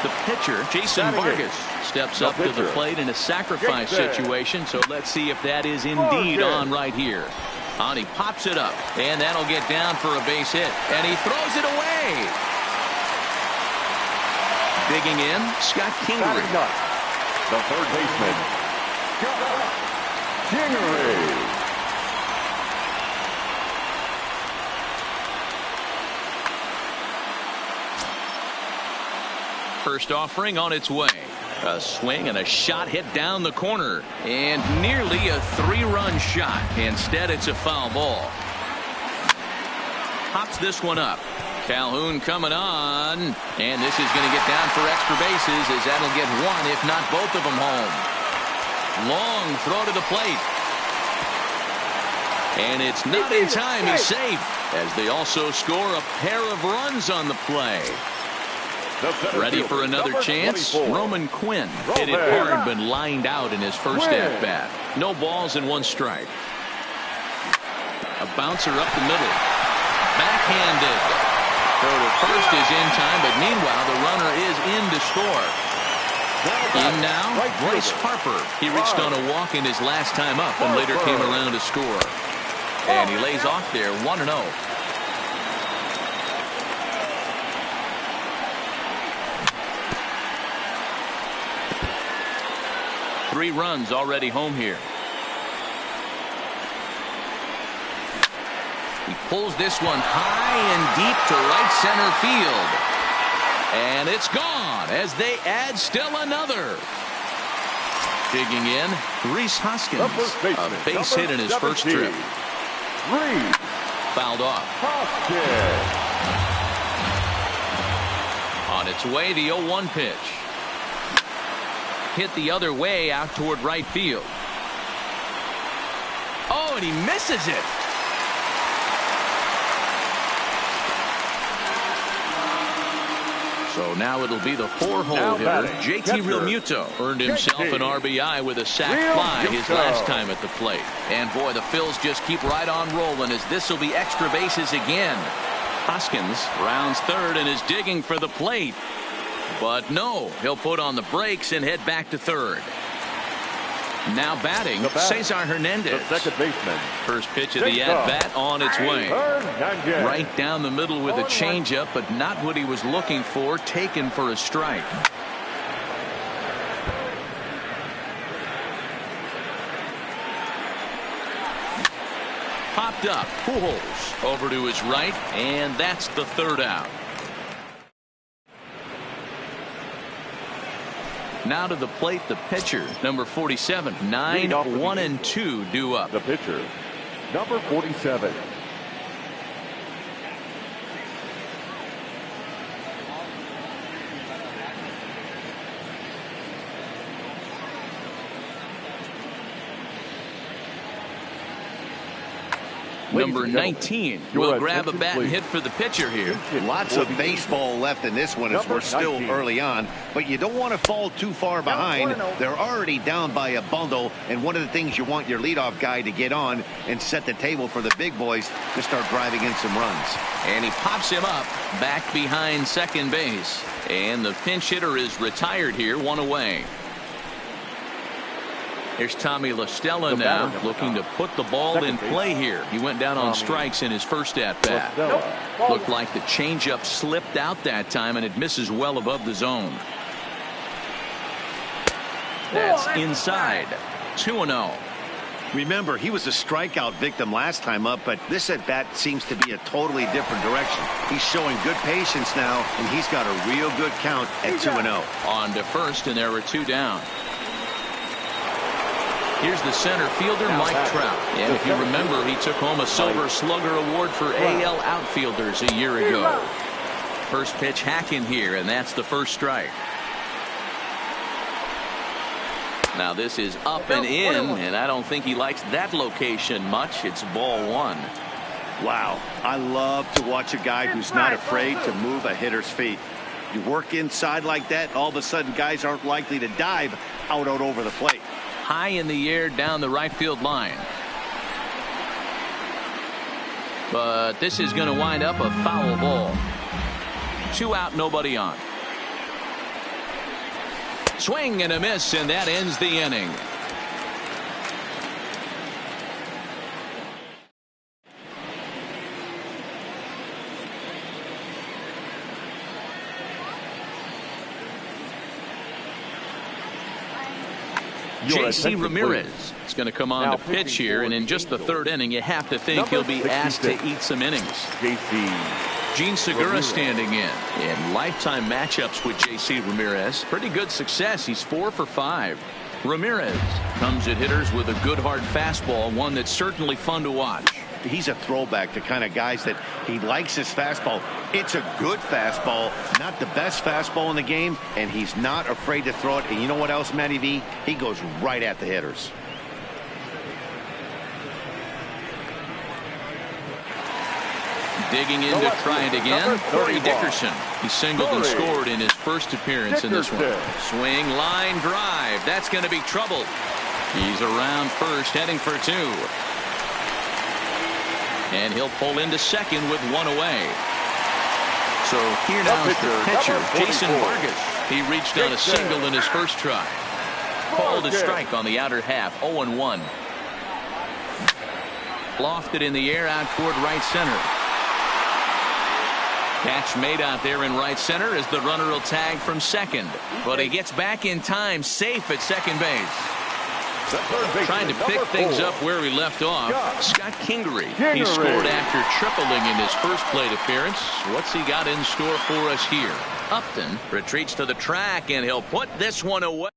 The pitcher, Jason Vargas, steps up to the plate in a sacrifice situation. So let's see if that is indeed on right here. And he pops it up, and that'll get down for a base hit, and he throws it away. Digging in, Scott Kingery. The third baseman, Kingery. First offering on its way. A swing and a shot hit down the corner, and nearly a three-run shot. Instead, it's a foul ball. Pops this one up. Calhoun coming on, and this is going to get down for extra bases, as that'll get one, if not both of them, home. Long throw to the plate. And it's not in time. He's safe, as they also score a pair of runs on the play. Ready for another chance? Roman Quinn hit it hard, but lined out in his first at-bat. No balls and one strike. A bouncer up the middle. Backhanded. Throw to first is in time, but meanwhile the runner is in to score. In now, Bryce Harper. He reached on a walk in his last time up and later came around to score. And he lays off there, 1-0. 3 runs already home here. He pulls this one high and deep to right center field. And it's gone as they add still another. Digging in, Rhys Hoskins. A base hit in his first trip. Fouled off. On its way, the 0-1 pitch. Hit the other way out toward right field. Oh, and he misses it. So now it'll be the 4-hole hitter, JT Realmuto. Earned himself an RBI with a sac fly his last time at the plate. And boy, the Phils just keep right on rolling, as this will be extra bases again. Hoskins rounds third and is digging for the plate. But no, he'll put on the brakes and head back to third. Now batting, Cesar Hernandez. The second baseman. First pitch of the at-bat on its way. Right down the middle with a changeup, but not what he was looking for, taken for a strike. Popped up, Pujols over to his right, and that's the third out. Now to the plate, the pitcher, number 47. 9-1-2 due up. The pitcher, number 47. Number 19 will grab a bat and hit for the pitcher here. Lots of baseball left in this one as we're still early on, but you don't want to fall too far behind. They're already down by a bundle, and one of the things you want your leadoff guy to get on and set the table for the big boys to start driving in some runs. And he pops him up back behind second base, and the pinch hitter is retired here, one away. Here's Tommy La Stella now, looking to put the ball in play here. He went down on strikes in his first at-bat. Looked like the changeup slipped out that time, and it misses well above the zone. That's inside. 2-0. Remember, he was a strikeout victim last time up, but this at-bat seems to be a totally different direction. He's showing good patience now, and he's got a real good count at 2-0. On to first, and there were 2 down. Here's the center fielder, Mike Trout. And if you remember, he took home a Silver Slugger Award for AL outfielders a year ago. First pitch hacking here, and that's the first strike. Now this is up and in, and I don't think he likes that location much. It's ball one. Wow, I love to watch a guy who's not afraid to move a hitter's feet. You work inside like that, all of a sudden guys aren't likely to dive out over the plate. High in the air down the right field line. But this is going to wind up a foul ball. 2 out, nobody on. Swing and a miss, and that ends the inning. J.C. Ramirez is going to come on to pitch here, and in just the third inning, you have to think he'll be asked to eat some innings. Gene Segura standing in lifetime matchups with J.C. Ramirez. Pretty good success. He's 4 for 5. Ramirez comes at hitters with a good hard fastball, one that's certainly fun to watch. He's a throwback to kind of guys that he likes his fastball. It's a good fastball, not the best fastball in the game, and he's not afraid to throw it. And you know what else, Matty V? He goes right at the hitters. Digging in to try it again, Corey Dickerson. He singled and scored in his first appearance in this one. Swing, line, drive. That's going to be trouble. He's around first, heading for 2. And he'll pull into second with 1 away. So here now is the pitcher, Jason Vargas. He reached on a single in his first try. Called a strike on the outer half, 0-1. Lofted in the air out toward right center. Catch made out there in right center as the runner will tag from second. But he gets back in time, safe at second base. Trying to pick things up where we left off. Scott Kingery. He scored after tripling in his first plate appearance. What's he got in store for us here? Upton retreats to the track, and he'll put this one away.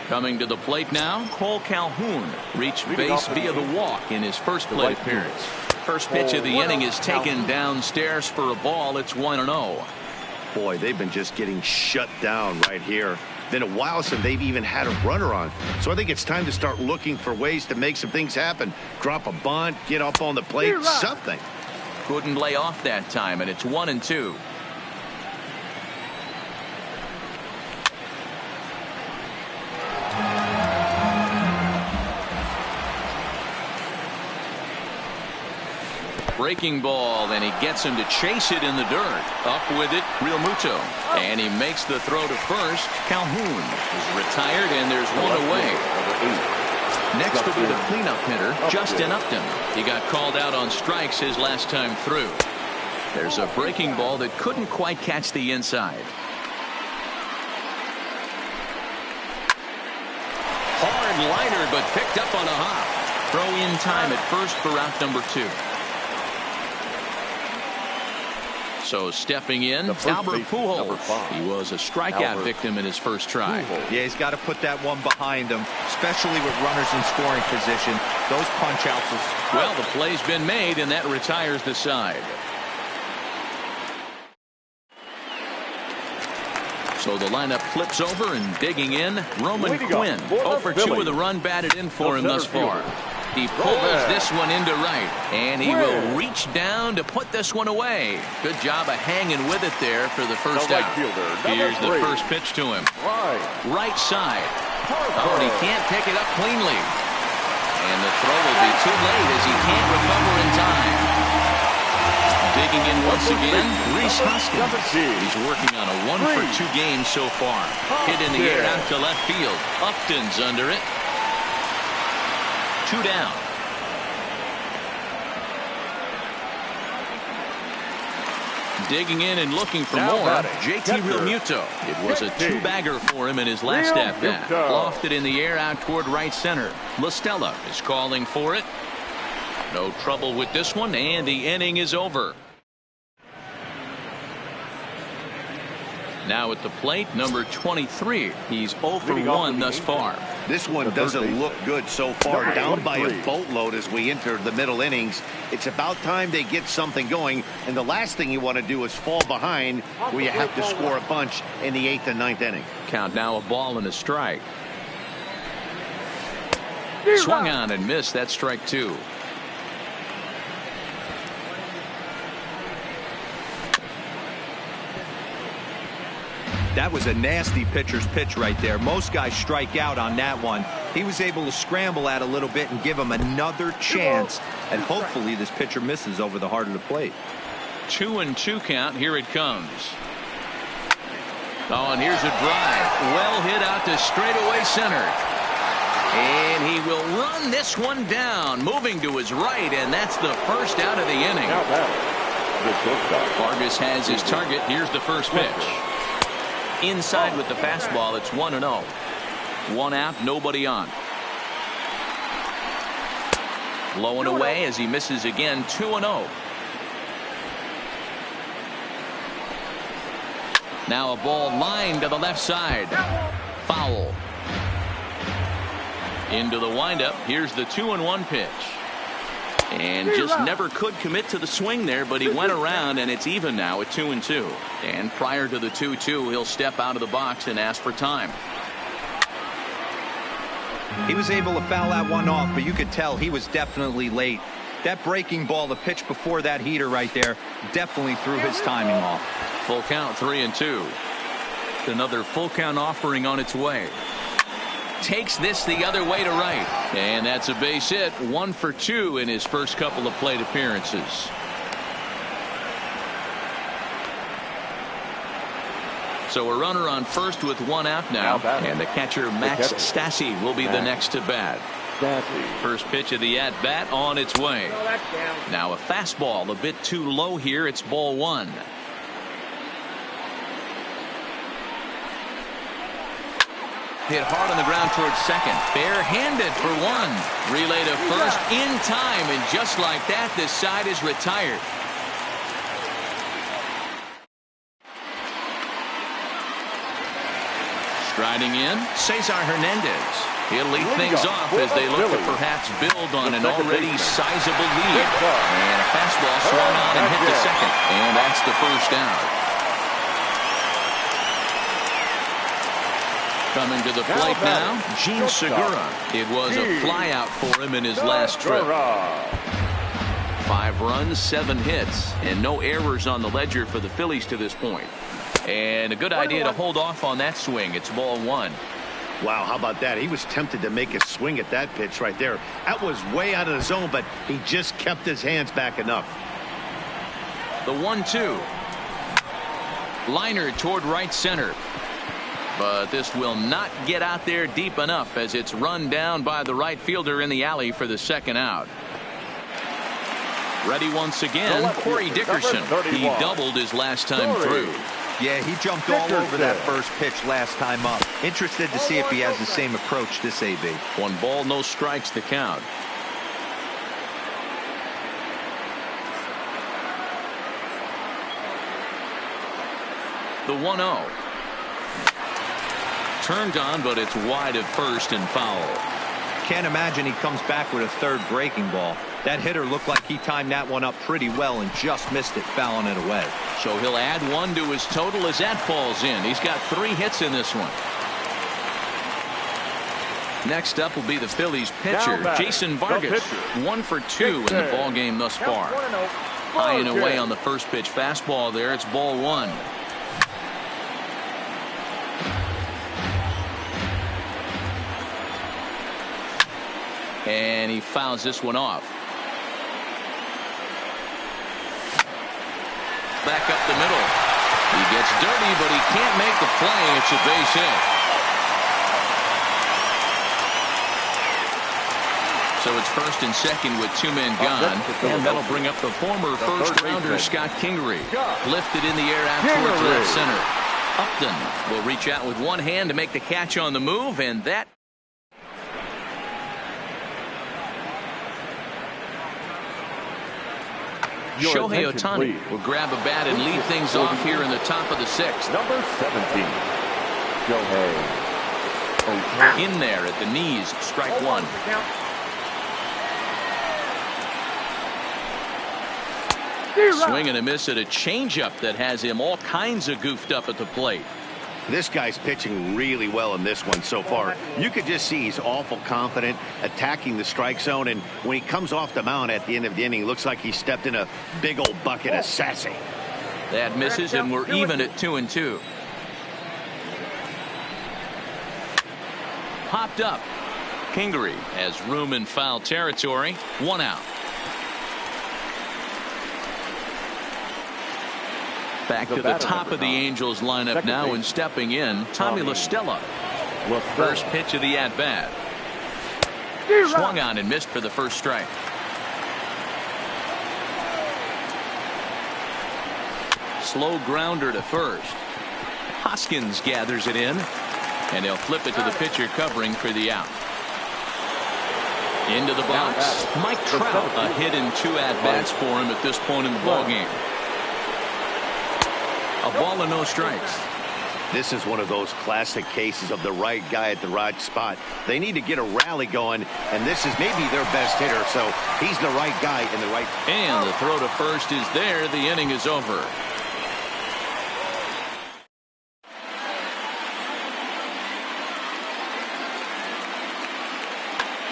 Coming to the plate now, Cole Calhoun reached base via the walk in his first plate appearance. First pitch of the inning is taken downstairs for a ball. It's 1-0. Boy, they've been just getting shut down right here. Been a while since they've even had a runner on. So I think it's time to start looking for ways to make some things happen. Drop a bunt, get up on the plate, something. Couldn't lay off that time, and it's 1-2. Breaking ball, and he gets him to chase it in the dirt. Up with it, Real Muto. And he makes the throw to first. Calhoun is retired, and there's 1 away. Next will be the cleanup hitter, Justin Upton. He got called out on strikes his last time through. There's a breaking ball that couldn't quite catch the inside. Hard liner, but picked up on a hop. Throw in time at first for out number 2. So stepping in, Albert Pujols. He was a strikeout victim in his first try. Yeah, he's got to put that one behind him, especially with runners in scoring position. Those punch outs. Well, the play's been made, and that retires the side. So the lineup flips over, and digging in, Roman Quinn. 0 for 2 with a run batted in for him thus far. He pulls this one into right, and he will reach down to put this one away. Good job of hanging with it there for the first out. Here's the first pitch to him. Right side. Oh, and he can't pick it up cleanly. And the throw will be too late as he can't recover in time. Digging in once again, Rhys Hoskins. He's working on a 1 for 2 game so far. Hit in the air out to left field. Upton's under it. 2 down. Digging in and looking for more, JT Realmuto. It was a 2-bagger for him in his last at-bat. Lofted in the air out toward right center. La Stella is calling for it. No trouble with this one, and the inning is over. Now at the plate, number 23. He's 0 for 1 thus far. This one The third doesn't baseman. look good so far. Number Down by 23. a boatload as we enter the middle innings. It's about time they get something going. And the last thing you want to do is fall behind where you have to score a bunch in the 8th and 9th inning. Count now, a ball and a strike. Swung on and missed. That's strike 2. That was a nasty pitcher's pitch right there. Most guys strike out on that one. He was able to scramble at a little bit and give him another chance, and hopefully this pitcher misses over the heart of the plate. 2-2 count. Here it comes. Oh, and here's a drive. Well hit out to straightaway center. And he will run this one down, moving to his right, and that's the first out of the inning. Now batting, the shortstop. Vargas has his target. Here's the first pitch. Inside with the fastball. It's 1-0. 1 out, nobody on. Low and away as he misses again. 2-0. Now a ball lined to the left side. Foul. Into the windup. Here's the 2-1 pitch. And just never could commit to the swing there, but he went around, and it's even now at 2-2. And prior to the 2-2, he'll step out of the box and ask for time. He was able to foul that one off, but you could tell he was definitely late. That breaking ball, the pitch before that heater right there, definitely threw his timing off. Full count, 3-2. Another full count offering on its way. Takes this the other way to right. And that's a base hit. 1 for 2 in his first couple of plate appearances. So a runner on first with 1 out now. And the catcher, Max Stassi, will be the next to bat. First pitch of the at-bat on its way. Now a fastball a bit too low here. It's ball 1. Hit hard on the ground towards second. Barehanded for 1. Relay to first in time, and just like that, this side is retired. Striding in, Cesar Hernandez. He'll lead things off as they look to perhaps build on an already sizable lead. And a fastball swung on and hit to second. And that's the first out. Coming to the plate now, Gene Segura. It was a flyout for him in his last trip. 5 runs, 7 hits, and no errors on the ledger for the Phillies to this point. And a good idea to hold off on that swing. It's ball 1. Wow, how about that? He was tempted to make a swing at that pitch right there. That was way out of the zone, but he just kept his hands back enough. The 1-2. Liner toward right center. But this will not get out there deep enough as it's run down by the right fielder in the alley for the second out. Ready once again, Corey Dickerson. He doubled his last time through. Yeah, he jumped all over that first pitch last time up. Interested to see if he has the same approach this AB. 1 ball, no strikes to count. The 1-0. Turned on, but it's wide at first and foul. Can't imagine he comes back with a third breaking ball. That hitter looked like he timed that one up pretty well and just missed it, fouling it away. So he'll add 1 to his total as that falls in. He's got 3 hits in this one. Next up will be the Phillies pitcher, Jason Vargas. 1 for 2 in the ball game thus far. High and away on the first pitch fastball there. It's ball 1. And he fouls this one off. Back up the middle. He gets dirty, but he can't make the play. It's a base hit. So it's first and second with 2 men gone. And that'll bring up the former first-rounder Scott Kingery. Lifted in the air out towards left center. Upton will reach out with one hand to make the catch on the move, and that Shohei Ohtani will grab a bat and lead things off here in the top of the 6th. Number 17, Shohei. In there at the knees, strike one. Swing and a miss at a changeup that has him all kinds of goofed up at the plate. This guy's pitching really well in this one so far. You could just see he's awful confident attacking the strike zone, and when he comes off the mound at the end of the inning, looks like he stepped in a big old bucket of sassy. That misses, and we're even at 2-2. Popped up. Kingery has room in foul territory. 1 out. Back to the top of the Angels lineup now, and stepping in, Tommy La Stella. First pitch of the at-bat. Swung on and missed for the first strike. Slow grounder to first. Hoskins gathers it in, and they'll flip it to the pitcher covering for the out. Into the box, Mike Trout. A hit in 2 at-bats for him at this point in the ballgame. A ball and no strikes. This is one of those classic cases of the right guy at the right spot. They need to get a rally going, and this is maybe their best hitter, so he's the right guy in the right. And the throw to first is there. The inning is over.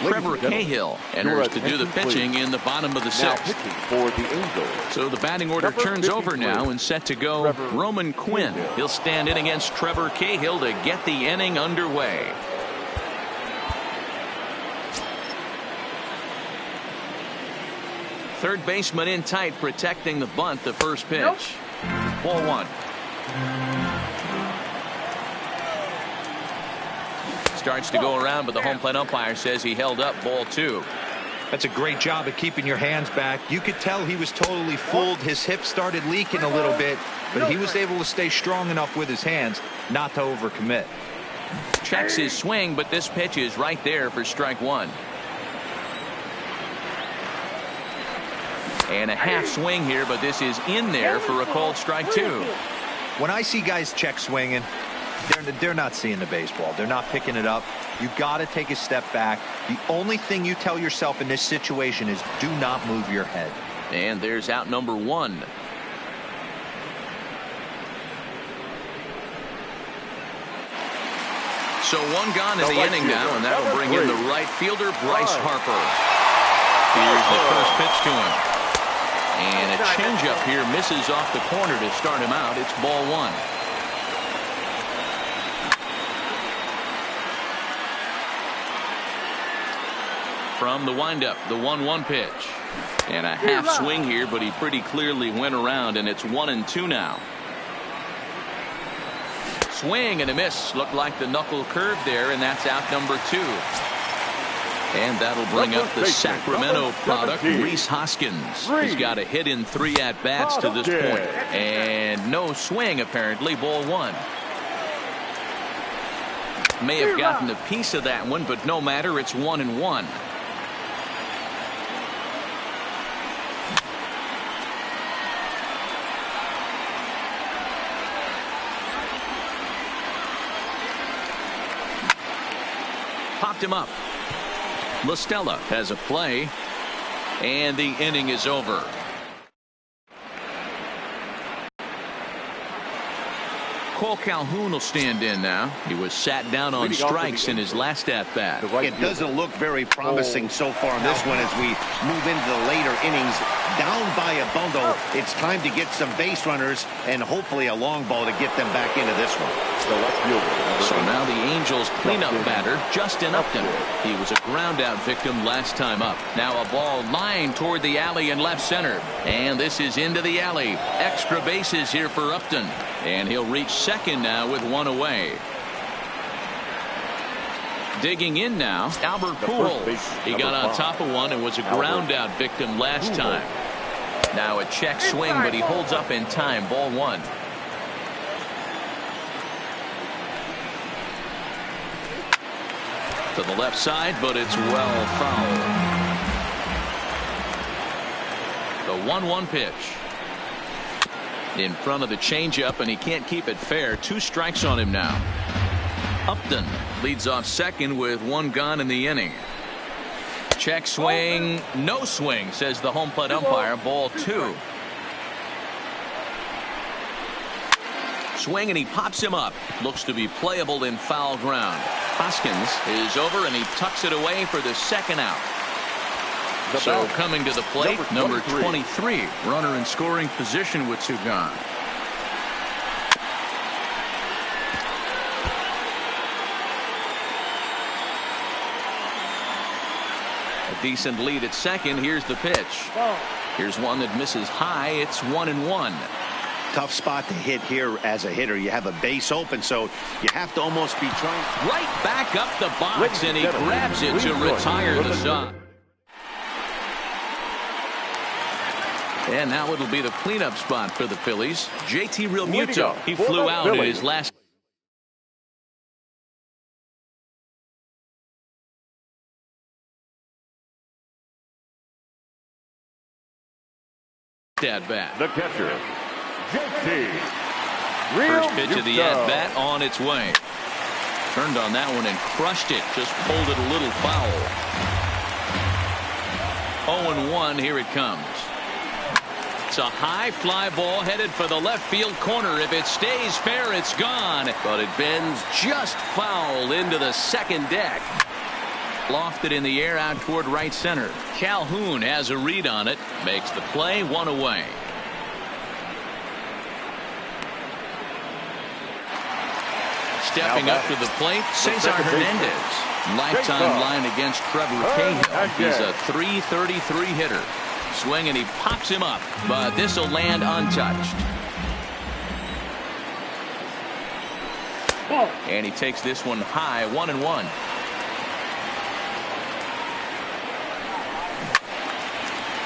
Trevor Cahill enters to do the pitching in the bottom of the 6th. For the Angels. So the batting order turns over now, and set to go Roman Quinn. He'll stand in against Trevor Cahill to get the inning underway. Third baseman in tight, protecting the bunt. The first pitch. Ball 1. Starts to go around, but the home plate umpire says he held up. Ball 2. That's a great job of keeping your hands back. You could tell he was totally fooled. His hip started leaking a little bit, but he was able to stay strong enough with his hands not to overcommit. Checks his swing, but this pitch is right there for strike 1. And a half swing here, but this is in there for a called strike 2. When I see guys check swinging, they're not seeing the baseball. They're not picking it up. You got to take a step back. The only thing you tell yourself in this situation is do not move your head. And there's out number 1. So 1 gone in the inning now, and that'll bring in the right fielder, Bryce Harper. Here's the first pitch to him. And a changeup here misses off the corner to start him out. It's ball 1. From the windup, the 1-1 pitch. And a half swing here, but he pretty clearly went around, and it's 1-2 now. Swing and a miss. Looked like the knuckle curve there, and that's out number 2. And that'll bring up the Sacramento product, Rhys Hoskins. He's got a hit in 3 at-bats to this point. And no swing, apparently. Ball 1. May have gotten a piece of that one, but no matter. It's 1-1. Popped him up. La Stella has a play, and the inning is over. Cole Calhoun will stand in now. He was sat down on strikes in his last at-bat. It doesn't look very promising so far in this one as we move into the later innings. Down by a bundle, it's time to get some base runners and hopefully a long ball to get them back into this one. So now the Angels cleanup batter, Justin Upton. He was a ground-out victim last time up. Now a ball lined toward the alley in left center. And this is into the alley. Extra bases here for Upton. And he'll reach second now with 1 away. Digging in now, Albert Pujols. He got on top of one and was a ground-out victim last time. Now a check swing, but he holds up in time. Ball 1. To the left side, but it's well fouled. The 1-1 pitch. In front of the changeup, and he can't keep it fair. 2 strikes on him now. Upton leads off second with one gone in the inning. Check swing, no swing, says the home plate umpire. Ball 2. Swing, and he pops him up. Looks to be playable in foul ground. Hoskins is over, and he tucks it away for the second out. So coming to the plate, number 23, runner in scoring position with 2 gone. A decent lead at second. Here's the pitch. Here's one that misses high. It's 1-1. Tough spot to hit here as a hitter. You have a base open, so you have to almost be trying. Right back up the box, and he grabs it to retire the side. And now it'll be the cleanup spot for the Phillies. JT Realmuto. He flew out in his last at bat. The catcher, JT. First pitch of the at bat on its way. Turned on that one and crushed it. Just pulled it a little foul. 0-1. Here it comes. It's a high fly ball headed for the left field corner. If it stays fair, it's gone. But it bends just foul into the second deck. Lofted in the air out toward right center. Calhoun has a read on it. Makes the play. 1 away. Stepping up to the plate, Cesar Hernandez. Lifetime line against Trevor Cahill. He's a .333 hitter. Swing, and he pops him up, but this will land untouched. And he takes this one high. 1-1.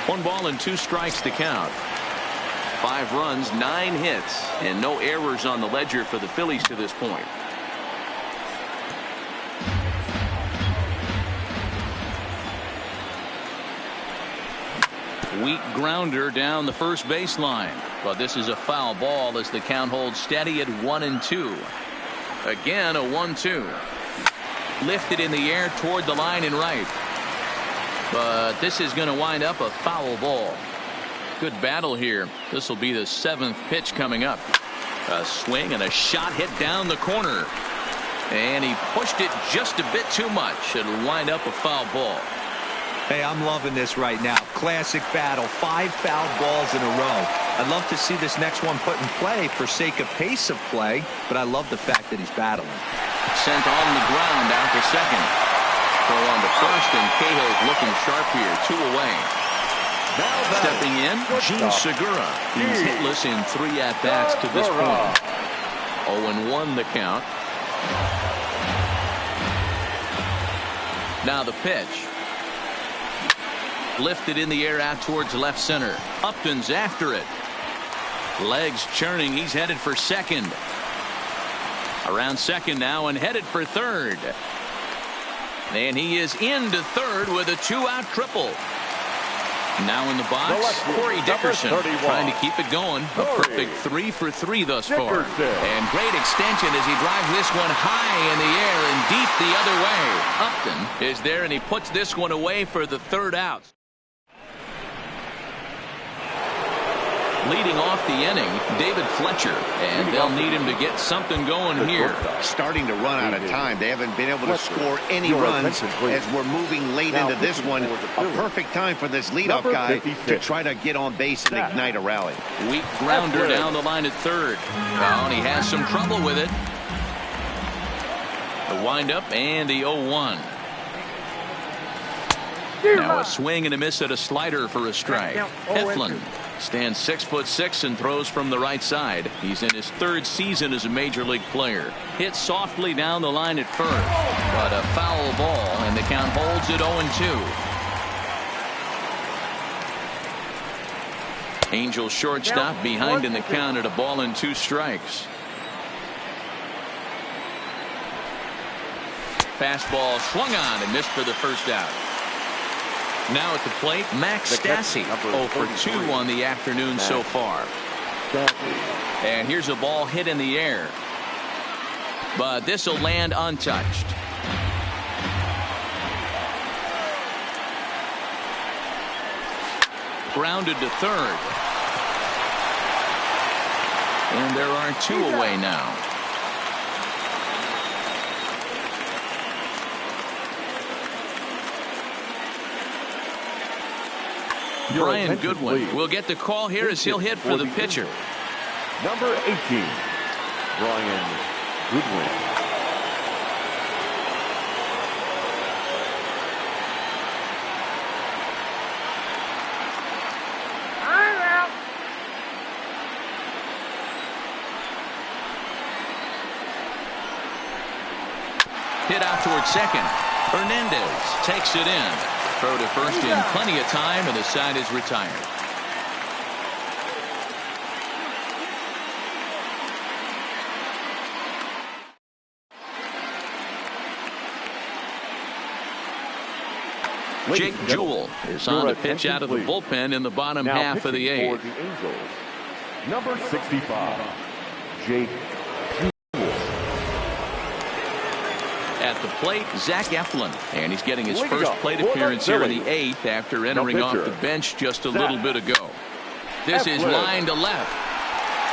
One ball and 2 strikes to count. 5 runs, 9 hits, and no errors on the ledger for the Phillies to this point. Weak grounder down the first baseline, but this is a foul ball as the count holds steady at 1-2. Again, a 1-2. Lifted in the air toward the line and right, but this is going to wind up a foul ball. Good battle here. This will be the 7th pitch coming up. A swing and a shot hit down the corner, and he pushed it just a bit too much. It'll wind up a foul ball. Hey, I'm loving this right now. Classic battle. 5 foul balls in a row. I'd love to see this next one put in play for sake of pace of play, but I love the fact that he's battling. Sent on the ground out to second. Throw on to first, and Cahill's looking sharp here. 2 away. Stepping in, Gene Segura. He's hitless in 3 at-bats to this point. 0-1 the count. Now the pitch. Lifted in the air out towards left center. Upton's after it. Legs churning. He's headed for second. Around second now and headed for third. And he is into third with a 2-out triple. Now in the box, Corey Dickerson trying to keep it going. A perfect 3 for 3 thus far. And great extension as he drives this one high in the air and deep the other way. Upton is there, and he puts this one away for the 3rd out. Leading off the inning, David Fletcher, and they'll need him to get something going here. Starting to run out of time. They haven't been able to score any runs as we're moving late into this one. A perfect time for this leadoff guy to try to get on base and ignite a rally. Weak grounder down the line at third. Oh, and he has some trouble with it. The windup and the 0-1. Now a swing and a miss at a slider for a strike. Heflin stands 6'6" and throws from the right side. He's in his 3rd season as a major league player. Hit softly down the line at first, but a foul ball, and the count holds at 0-2. Angels shortstop behind in the count at a ball and 2 strikes. Fastball swung on and missed for the 1st out. Now at the plate, Max Stassi, 0 for 2 on the afternoon so far. And here's a ball hit in the air. but this will land untouched. Grounded to third. And there are two away now. Brian Goodwin will get the call here as he'll hit for the pitcher. Number 18, Brian Goodwin. I'm out. Hit out towards second. Hernandez takes it in. Throw to first in plenty of time, and the side is retired. Jake Jewell is on to pitch out of the bullpen in the bottom half of the eighth. For the Angels, number 65, Jake. At the plate, Zach Eflin, and he's getting his first plate appearance here in the eighth after entering off the bench just a little bit ago. This is line to left,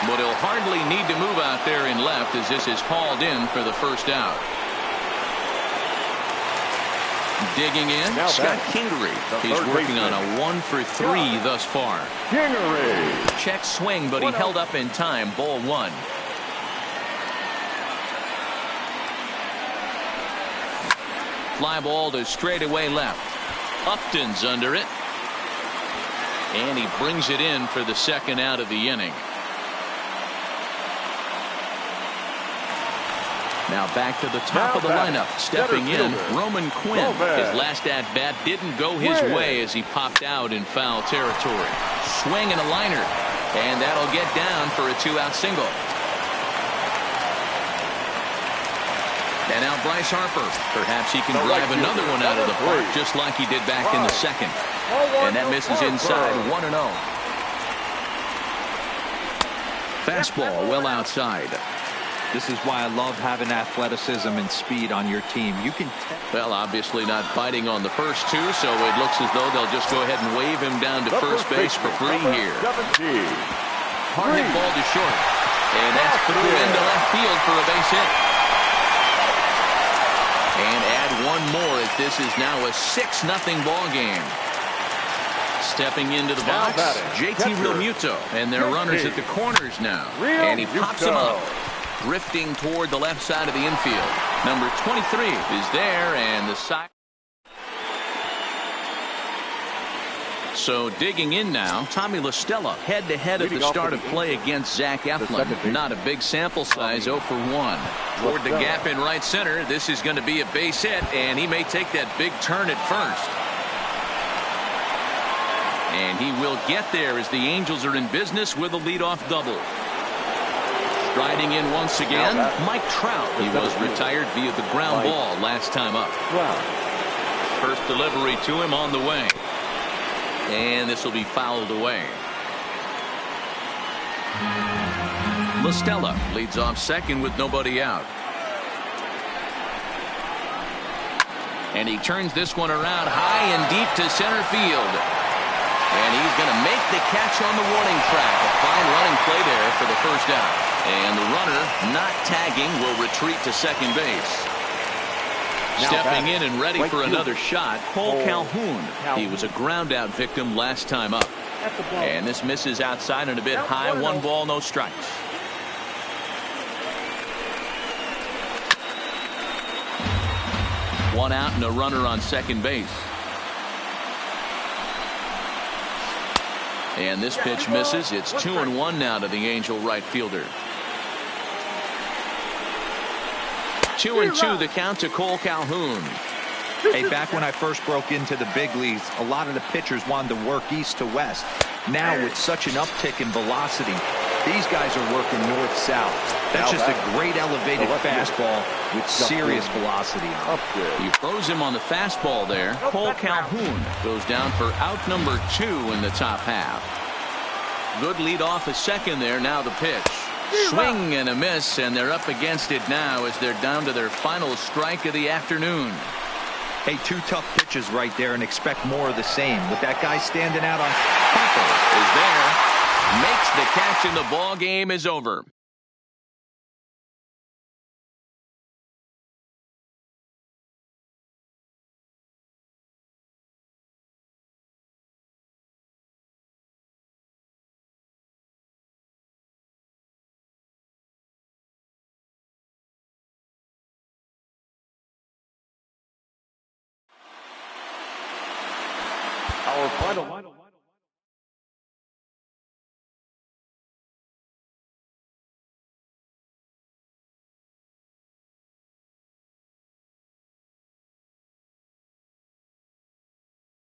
but he'll hardly need to move out there in left as this is hauled in for the first out. Digging in, Scott Kingery. He's working on a 1-for-3 thus far. Check swing, but he held up in time. Ball one. Fly ball to straightaway left. Upton's under it. And he brings it in for the second out of the inning. Now back to the top of the lineup. Stepping in, Roman Quinn. His last at-bat didn't go his way as he popped out in foul territory. Swing and a liner. And that'll get down for a two-out single. And now Bryce Harper. Perhaps he can drive another one out of the park just like he did back in the second. And that misses inside 1-0. Fastball well outside. This is why I love having athleticism and speed on your team. You can. Well, obviously not biting on the first two, so it looks as though they'll just go ahead and wave him down to first base for free here. Hard hit ball to short. And that's through into left field for a base hit. And add one more as this is now a 6-0 ball game. Stepping into the box, JT Realmuto. And their runners at the corners now. And he pops him up. Drifting toward the left side of the infield. Number 23 is there, and the side. So digging in now, Tommy La Stella head-to-head at the start of play against Zach Eflin. Not a big sample size, 0 for 1. Toward the gap in right center, this is going to be a base hit, and he may take that big turn at first. And he will get there as the Angels are in business with a leadoff double. Striding in once again, Mike Trout. He was retired via the ground ball last time up. First delivery to him on the way. And this will be fouled away. La Stella leads off second with nobody out. And he turns this one around high and deep to center field. And he's going to make the catch on the warning track. A fine running play there for the first out. And the runner, not tagging, will retreat to second base. Stepping in and ready for another shot, Cole Calhoun. He was a ground out victim last time up. And this misses outside and a bit high. 1 ball, no strikes. One out and a runner on second base. And this pitch misses. It's 2-1 now to the Angel right fielder. 2-2 the count to Cole Calhoun. Hey, back when I first broke into the big leagues, a lot of the pitchers wanted to work east to west. Now with such an uptick in velocity, these guys are working north-south. That's just a great elevated fastball with serious velocity on it. He throws him on the fastball there. Cole Calhoun goes down for out number 2 in the top half. Good lead off a second there. Now the pitch. Swing and a miss, and they're up against it now as they're down to their final strike of the afternoon. Hey, 2 tough pitches right there, and expect more of the same. With that guy standing out on Is there, makes the catch, and the ball game is over. Our final